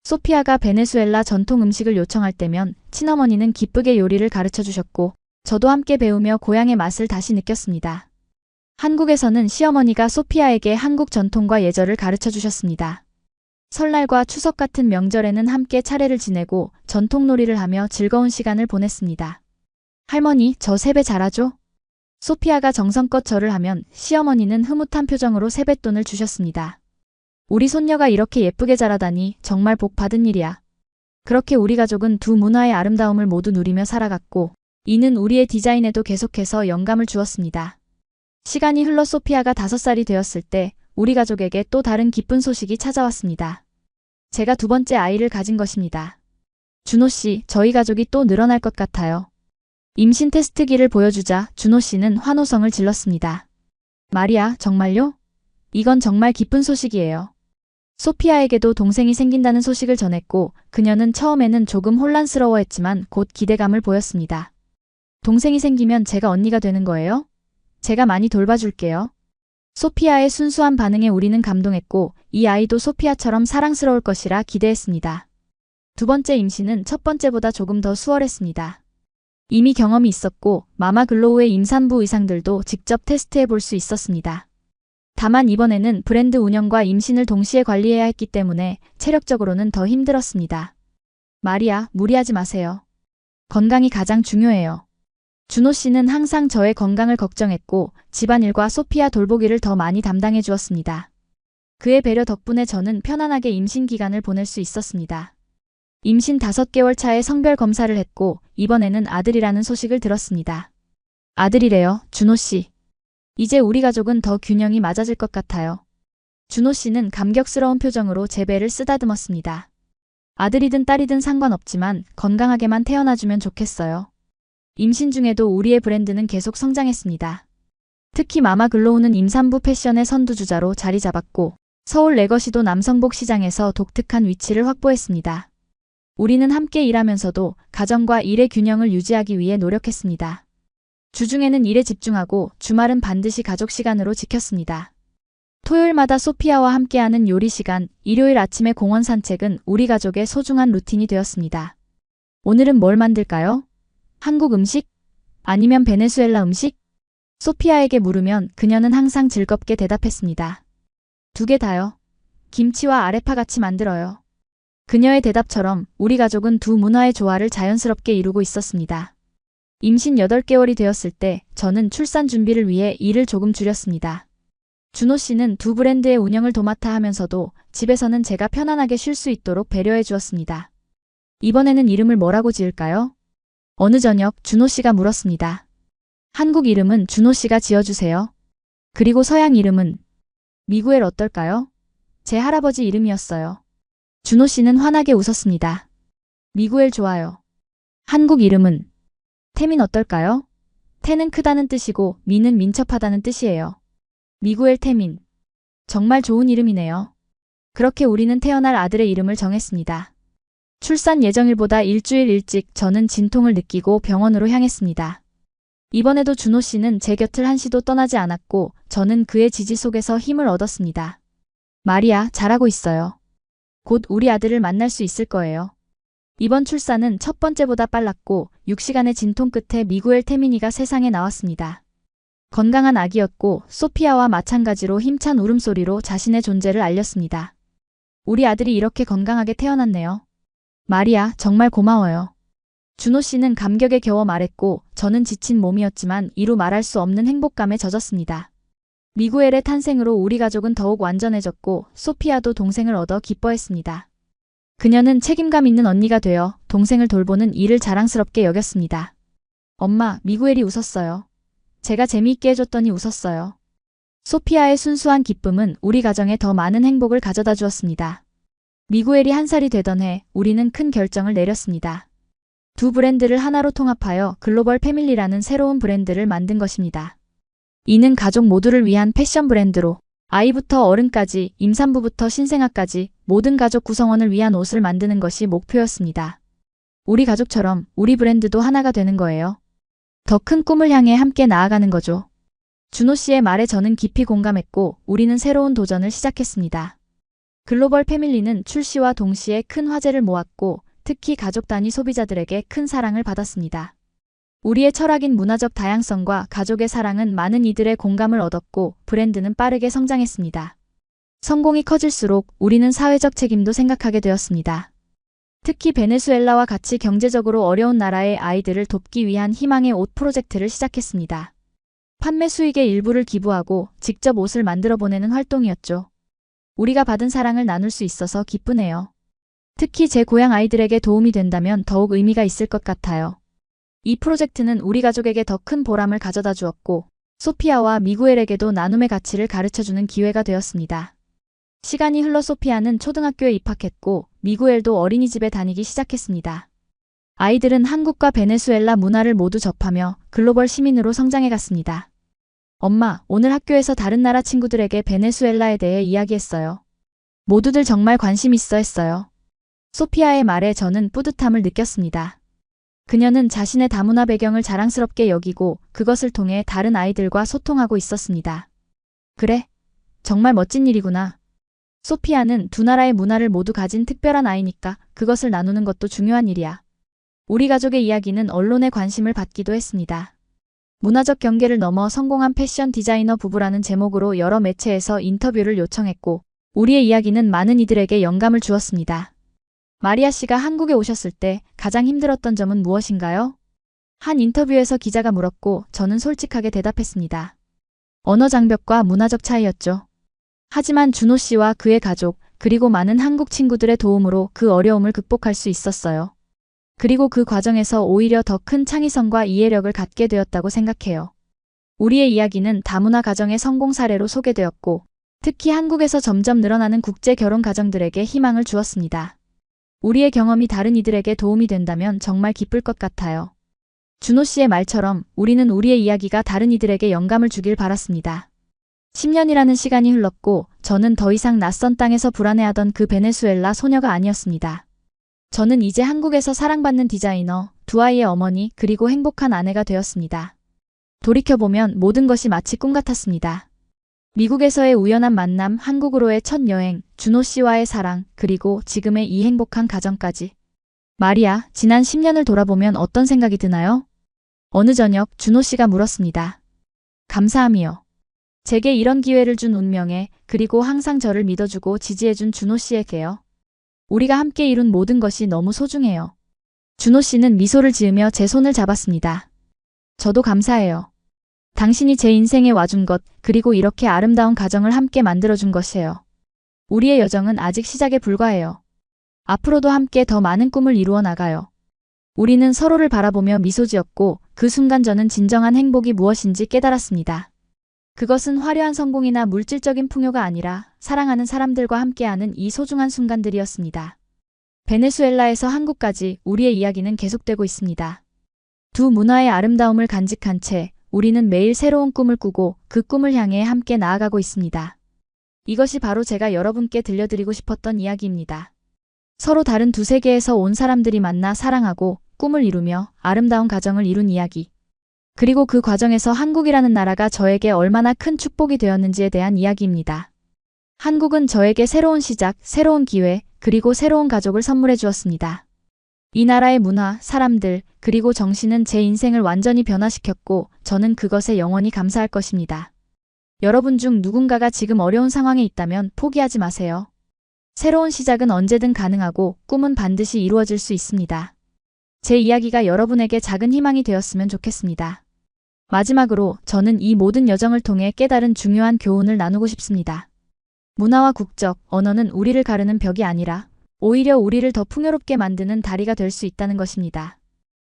소피아가 베네수엘라 전통 음식을 요청할 때면 친어머니는 기쁘게 요리를 가르쳐 주셨고 저도 함께 배우며 고향의 맛을 다시 느꼈습니다. 한국에서는 시어머니가 소피아에게 한국 전통과 예절을 가르쳐 주셨습니다. 설날과 추석 같은 명절에는 함께 차례를 지내고 전통놀이를 하며 즐거운 시간을 보냈습니다. 할머니, 저 세배 잘하죠? 소피아가 정성껏 절을 하면 시어머니는 흐뭇한 표정으로 세뱃돈을 주셨습니다. 우리 손녀가 이렇게 예쁘게 자라다니 정말 복 받은 일이야. 그렇게 우리 가족은 두 문화의 아름다움을 모두 누리며 살아갔고 이는 우리의 디자인에도 계속해서 영감을 주었습니다. 시간이 흘러 소피아가 5살이 되었을 때 우리 가족에게 또 다른 기쁜 소식이 찾아왔습니다. 제가 2번째 아이를 가진 것입니다. 준호 씨, 저희 가족이 또 늘어날 것 같아요. 임신 테스트기를 보여주자 준호 씨는 환호성을 질렀습니다. 마리아, 정말요? 이건 정말 기쁜 소식이에요. 소피아에게도 동생이 생긴다는 소식을 전했고 그녀는 처음에는 조금 혼란스러워했지만 곧 기대감을 보였습니다. 동생이 생기면 제가 언니가 되는 거예요? 제가 많이 돌봐줄게요. 소피아의 순수한 반응에 우리는 감동했고 이 아이도 소피아처럼 사랑스러울 것이라 기대했습니다. 두 번째 임신은 첫 번째보다 조금 더 수월했습니다. 이미 경험이 있었고 마마글로우의 임산부 의상들도 직접 테스트해 볼 수 있었습니다. 다만 이번에는 브랜드 운영과 임신을 동시에 관리해야 했기 때문에 체력적으로는 더 힘들었습니다. 마리아, 무리하지 마세요. 건강이 가장 중요해요. 준호 씨는 항상 저의 건강을 걱정했고 집안일과 소피아 돌보기를 더 많이 담당해 주었습니다. 그의 배려 덕분에 저는 편안하게 임신 기간을 보낼 수 있었습니다. 임신 5개월 차에 성별 검사를 했고 이번에는 아들이라는 소식을 들었습니다. 아들이래요, 준호 씨. 이제 우리 가족은 더 균형이 맞아질 것 같아요. 준호 씨는 감격스러운 표정으로 제 배를 쓰다듬었습니다. 아들이든 딸이든 상관없지만 건강하게만 태어나주면 좋겠어요. 임신 중에도 우리의 브랜드는 계속 성장했습니다. 특히 마마글로우는 임산부 패션의 선두주자로 자리 잡았고 서울 레거시도 남성복 시장에서 독특한 위치를 확보했습니다. 우리는 함께 일하면서도 가정과 일의 균형을 유지하기 위해 노력했습니다. 주중에는 일에 집중하고 주말은 반드시 가족 시간으로 지켰습니다. 토요일마다 소피아와 함께하는 요리 시간, 일요일 아침의 공원 산책은 우리 가족의 소중한 루틴이 되었습니다. 오늘은 뭘 만들까요? 한국 음식? 아니면 베네수엘라 음식? 소피아에게 물으면 그녀는 항상 즐겁게 대답했습니다. 2개 다요. 김치와 아레파 같이 만들어요. 그녀의 대답처럼 우리 가족은 두 문화의 조화를 자연스럽게 이루고 있었습니다. 임신 8개월이 되었을 때 저는 출산 준비를 위해 일을 조금 줄였습니다. 준호 씨는 두 브랜드의 운영을 도맡아 하면서도 집에서는 제가 편안하게 쉴 수 있도록 배려해 주었습니다. 이번에는 이름을 뭐라고 지을까요? 어느 저녁 준호 씨가 물었습니다. 한국 이름은 준호 씨가 지어주세요. 그리고 서양 이름은 미구엘 어떨까요? 제 할아버지 이름이었어요. 준호 씨는 환하게 웃었습니다. 미구엘 좋아요. 한국 이름은 태민 어떨까요? 태는 크다는 뜻이고 미는 민첩하다는 뜻이에요. 미구엘 태민. 정말 좋은 이름이네요. 그렇게 우리는 태어날 아들의 이름을 정했습니다. 출산 예정일보다 일주일 일찍 저는 진통을 느끼고 병원으로 향했습니다. 이번에도 준호 씨는 제 곁을 한시도 떠나지 않았고 저는 그의 지지 속에서 힘을 얻었습니다. 마리아, 잘하고 있어요. 곧 우리 아들을 만날 수 있을 거예요. 이번 출산은 첫 번째보다 빨랐고 6시간의 진통 끝에 미구엘 태민이가 세상에 나왔습니다. 건강한 아기였고 소피아와 마찬가지로 힘찬 울음소리로 자신의 존재를 알렸습니다. 우리 아들이 이렇게 건강하게 태어났네요. 마리아, 정말 고마워요. 준호 씨는 감격에 겨워 말했고 저는 지친 몸이었지만 이루 말할 수 없는 행복감에 젖었습니다. 미구엘의 탄생으로 우리 가족은 더욱 완전해졌고 소피아도 동생을 얻어 기뻐했습니다. 그녀는 책임감 있는 언니가 되어 동생을 돌보는 일을 자랑스럽게 여겼습니다. 엄마, 미구엘이 웃었어요. 제가 재미있게 해줬더니 웃었어요. 소피아의 순수한 기쁨은 우리 가정에 더 많은 행복을 가져다 주었습니다. 미구엘이 1살이 되던 해 우리는 큰 결정을 내렸습니다. 두 브랜드를 하나로 통합하여 글로벌 패밀리라는 새로운 브랜드를 만든 것입니다. 이는 가족 모두를 위한 패션 브랜드로 아이부터 어른까지, 임산부부터 신생아까지 모든 가족 구성원을 위한 옷을 만드는 것이 목표였습니다. 우리 가족처럼 우리 브랜드도 하나가 되는 거예요. 더 큰 꿈을 향해 함께 나아가는 거죠. 준호 씨의 말에 저는 깊이 공감했고 우리는 새로운 도전을 시작했습니다. 글로벌 패밀리는 출시와 동시에 큰 화제를 모았고 특히 가족 단위 소비자들에게 큰 사랑을 받았습니다. 우리의 철학인 문화적 다양성과 가족의 사랑은 많은 이들의 공감을 얻었고 브랜드는 빠르게 성장했습니다. 성공이 커질수록 우리는 사회적 책임도 생각하게 되었습니다. 특히 베네수엘라와 같이 경제적으로 어려운 나라의 아이들을 돕기 위한 희망의 옷 프로젝트를 시작했습니다. 판매 수익의 일부를 기부하고 직접 옷을 만들어 보내는 활동이었죠. 우리가 받은 사랑을 나눌 수 있어서 기쁘네요. 특히 제 고향 아이들에게 도움이 된다면 더욱 의미가 있을 것 같아요. 이 프로젝트는 우리 가족에게 더 큰 보람을 가져다 주었고 소피아와 미구엘에게도 나눔의 가치를 가르쳐주는 기회가 되었습니다. 시간이 흘러 소피아는 초등학교에 입학했고 미구엘도 어린이집에 다니기 시작했습니다. 아이들은 한국과 베네수엘라 문화를 모두 접하며 글로벌 시민으로 성장해갔습니다. 엄마, 오늘 학교에서 다른 나라 친구들에게 베네수엘라에 대해 이야기했어요. 모두들 정말 관심 있어 했어요. 소피아의 말에 저는 뿌듯함을 느꼈습니다. 그녀는 자신의 다문화 배경을 자랑스럽게 여기고 그것을 통해 다른 아이들과 소통하고 있었습니다. 그래, 정말 멋진 일이구나. 소피아는 두 나라의 문화를 모두 가진 특별한 아이니까 그것을 나누는 것도 중요한 일이야. 우리 가족의 이야기는 언론의 관심을 받기도 했습니다. 문화적 경계를 넘어 성공한 패션 디자이너 부부라는 제목으로 여러 매체에서 인터뷰를 요청했고, 우리의 이야기는 많은 이들에게 영감을 주었습니다. 마리아 씨가 한국에 오셨을 때 가장 힘들었던 점은 무엇인가요? 한 인터뷰에서 기자가 물었고 저는 솔직하게 대답했습니다. 언어 장벽과 문화적 차이였죠. 하지만 준호 씨와 그의 가족, 그리고 많은 한국 친구들의 도움으로 그 어려움을 극복할 수 있었어요. 그리고 그 과정에서 오히려 더 큰 창의성과 이해력을 갖게 되었다고 생각해요. 우리의 이야기는 다문화 가정의 성공 사례로 소개되었고, 특히 한국에서 점점 늘어나는 국제 결혼 가정들에게 희망을 주었습니다. 우리의 경험이 다른 이들에게 도움이 된다면 정말 기쁠 것 같아요. 준호 씨의 말처럼 우리는 우리의 이야기가 다른 이들에게 영감을 주길 바랐습니다. 10년이라는 시간이 흘렀고 저는 더 이상 낯선 땅에서 불안해하던 그 베네수엘라 소녀가 아니었습니다. 저는 이제 한국에서 사랑받는 디자이너, 두 아이의 어머니, 그리고 행복한 아내가 되었습니다. 돌이켜보면 모든 것이 마치 꿈 같았습니다. 미국에서의 우연한 만남, 한국으로의 첫 여행, 준호 씨와의 사랑, 그리고 지금의 이 행복한 가정까지. 마리아, 지난 10년을 돌아보면 어떤 생각이 드나요? 어느 저녁 준호 씨가 물었습니다. 감사함이요. 제게 이런 기회를 준 운명에, 그리고 항상 저를 믿어주고 지지해준 준호 씨에게요. 우리가 함께 이룬 모든 것이 너무 소중해요. 준호 씨는 미소를 지으며 제 손을 잡았습니다. 저도 감사해요. 당신이 제 인생에 와준 것, 그리고 이렇게 아름다운 가정을 함께 만들어준 것이에요. 우리의 여정은 아직 시작에 불과해요. 앞으로도 함께 더 많은 꿈을 이루어 나가요. 우리는 서로를 바라보며 미소 지었고 그 순간 저는 진정한 행복이 무엇인지 깨달았습니다. 그것은 화려한 성공이나 물질적인 풍요가 아니라 사랑하는 사람들과 함께하는 이 소중한 순간들이었습니다. 베네수엘라에서 한국까지 우리의 이야기는 계속되고 있습니다. 두 문화의 아름다움을 간직한 채 우리는 매일 새로운 꿈을 꾸고 그 꿈을 향해 함께 나아가고 있습니다. 이것이 바로 제가 여러분께 들려드리고 싶었던 이야기입니다. 서로 다른 두 세계에서 온 사람들이 만나 사랑하고 꿈을 이루며 아름다운 가정을 이룬 이야기. 그리고 그 과정에서 한국이라는 나라가 저에게 얼마나 큰 축복이 되었는지에 대한 이야기입니다. 한국은 저에게 새로운 시작, 새로운 기회, 그리고 새로운 가족을 선물해 주었습니다. 이 나라의 문화, 사람들, 그리고 정신은 제 인생을 완전히 변화시켰고 저는 그것에 영원히 감사할 것입니다. 여러분 중 누군가가 지금 어려운 상황에 있다면 포기하지 마세요. 새로운 시작은 언제든 가능하고 꿈은 반드시 이루어질 수 있습니다. 제 이야기가 여러분에게 작은 희망이 되었으면 좋겠습니다. 마지막으로 저는 이 모든 여정을 통해 깨달은 중요한 교훈을 나누고 싶습니다. 문화와 국적, 언어는 우리를 가르는 벽이 아니라 오히려 우리를 더 풍요롭게 만드는 다리가 될 수 있다는 것입니다.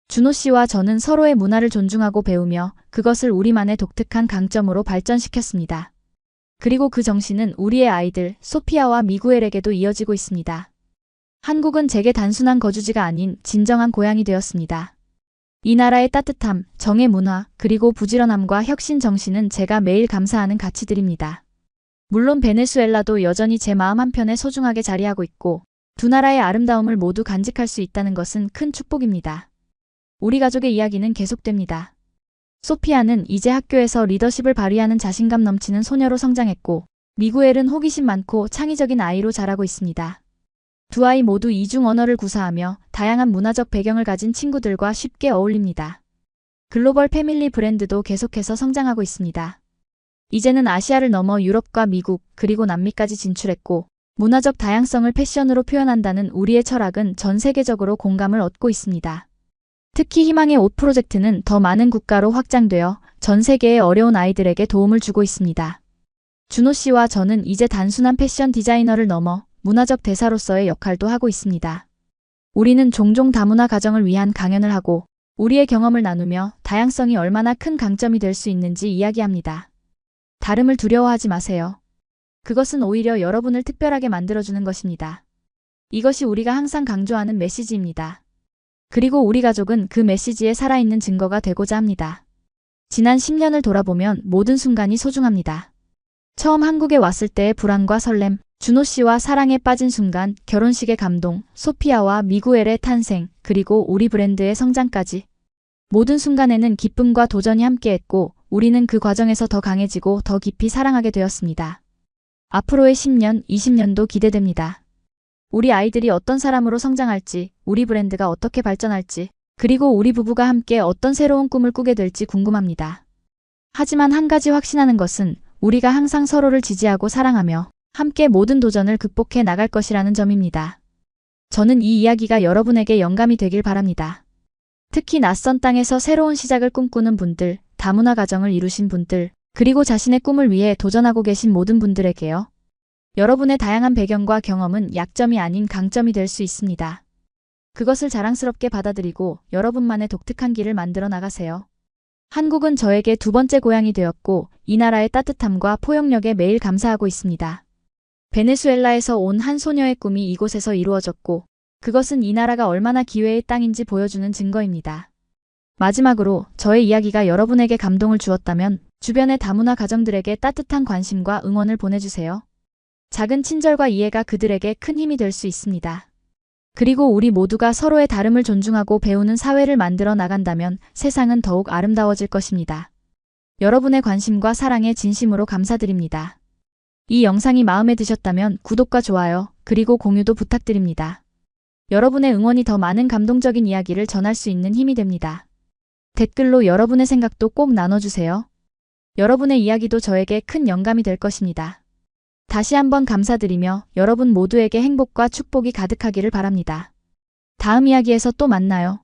준호 씨와 저는 서로의 문화를 존중하고 배우며 그것을 우리만의 독특한 강점으로 발전시켰습니다. 그리고 그 정신은 우리의 아이들 소피아와 미구엘에게도 이어지고 있습니다. 한국은 제게 단순한 거주지가 아닌 진정한 고향이 되었습니다. 이 나라의 따뜻함, 정의 문화, 그리고 부지런함과 혁신 정신은 제가 매일 감사하는 가치들입니다. 물론 베네수엘라도 여전히 제 마음 한편에 소중하게 자리하고 있고 두 나라의 아름다움을 모두 간직할 수 있다는 것은 큰 축복입니다. 우리 가족의 이야기는 계속됩니다. 소피아는 이제 학교에서 리더십을 발휘하는 자신감 넘치는 소녀로 성장했고 미구엘은 호기심 많고 창의적인 아이로 자라고 있습니다. 두 아이 모두 이중 언어를 구사하며 다양한 문화적 배경을 가진 친구들과 쉽게 어울립니다. 글로벌 패밀리 브랜드도 계속해서 성장하고 있습니다. 이제는 아시아를 넘어 유럽과 미국, 그리고 남미까지 진출했고 문화적 다양성을 패션으로 표현한다는 우리의 철학은 전 세계적으로 공감을 얻고 있습니다. 특히 희망의 옷 프로젝트는 더 많은 국가로 확장되어 전 세계의 어려운 아이들에게 도움을 주고 있습니다. 준호 씨와 저는 이제 단순한 패션 디자이너를 넘어 문화적 대사로서의 역할도 하고 있습니다. 우리는 종종 다문화 가정을 위한 강연을 하고 우리의 경험을 나누며 다양성이 얼마나 큰 강점이 될 수 있는지 이야기합니다. 다름을 두려워하지 마세요. 그것은 오히려 여러분을 특별하게 만들어주는 것입니다. 이것이 우리가 항상 강조하는 메시지입니다. 그리고 우리 가족은 그 메시지에 살아있는 증거가 되고자 합니다. 지난 10년을 돌아보면 모든 순간이 소중합니다. 처음 한국에 왔을 때의 불안과 설렘, 준호 씨와 사랑에 빠진 순간, 결혼식의 감동, 소피아와 미구엘의 탄생, 그리고 우리 브랜드의 성장까지. 모든 순간에는 기쁨과 도전이 함께했고 우리는 그 과정에서 더 강해지고 더 깊이 사랑하게 되었습니다. 앞으로의 10년, 20년도 기대됩니다. 우리 아이들이 어떤 사람으로 성장할지, 우리 브랜드가 어떻게 발전할지, 그리고 우리 부부가 함께 어떤 새로운 꿈을 꾸게 될지 궁금합니다. 하지만 한 가지 확신하는 것은 우리가 항상 서로를 지지하고 사랑하며 함께 모든 도전을 극복해 나갈 것이라는 점입니다. 저는 이 이야기가 여러분에게 영감이 되길 바랍니다. 특히 낯선 땅에서 새로운 시작을 꿈꾸는 분들, 다문화 가정을 이루신 분들, 그리고 자신의 꿈을 위해 도전하고 계신 모든 분들에게요. 여러분의 다양한 배경과 경험은 약점이 아닌 강점이 될 수 있습니다. 그것을 자랑스럽게 받아들이고 여러분만의 독특한 길을 만들어 나가세요. 한국은 저에게 두 번째 고향이 되었고 이 나라의 따뜻함과 포용력에 매일 감사하고 있습니다. 베네수엘라에서 온 한 소녀의 꿈이 이곳에서 이루어졌고 그것은 이 나라가 얼마나 기회의 땅인지 보여주는 증거입니다. 마지막으로 저의 이야기가 여러분에게 감동을 주었다면 주변의 다문화 가정들에게 따뜻한 관심과 응원을 보내주세요. 작은 친절과 이해가 그들에게 큰 힘이 될 수 있습니다. 그리고 우리 모두가 서로의 다름을 존중하고 배우는 사회를 만들어 나간다면 세상은 더욱 아름다워질 것입니다. 여러분의 관심과 사랑에 진심으로 감사드립니다. 이 영상이 마음에 드셨다면 구독과 좋아요, 그리고 공유도 부탁드립니다. 여러분의 응원이 더 많은 감동적인 이야기를 전할 수 있는 힘이 됩니다. 댓글로 여러분의 생각도 꼭 나눠주세요. 여러분의 이야기도 저에게 큰 영감이 될 것입니다. 다시 한번 감사드리며 여러분 모두에게 행복과 축복이 가득하기를 바랍니다. 다음 이야기에서 또 만나요.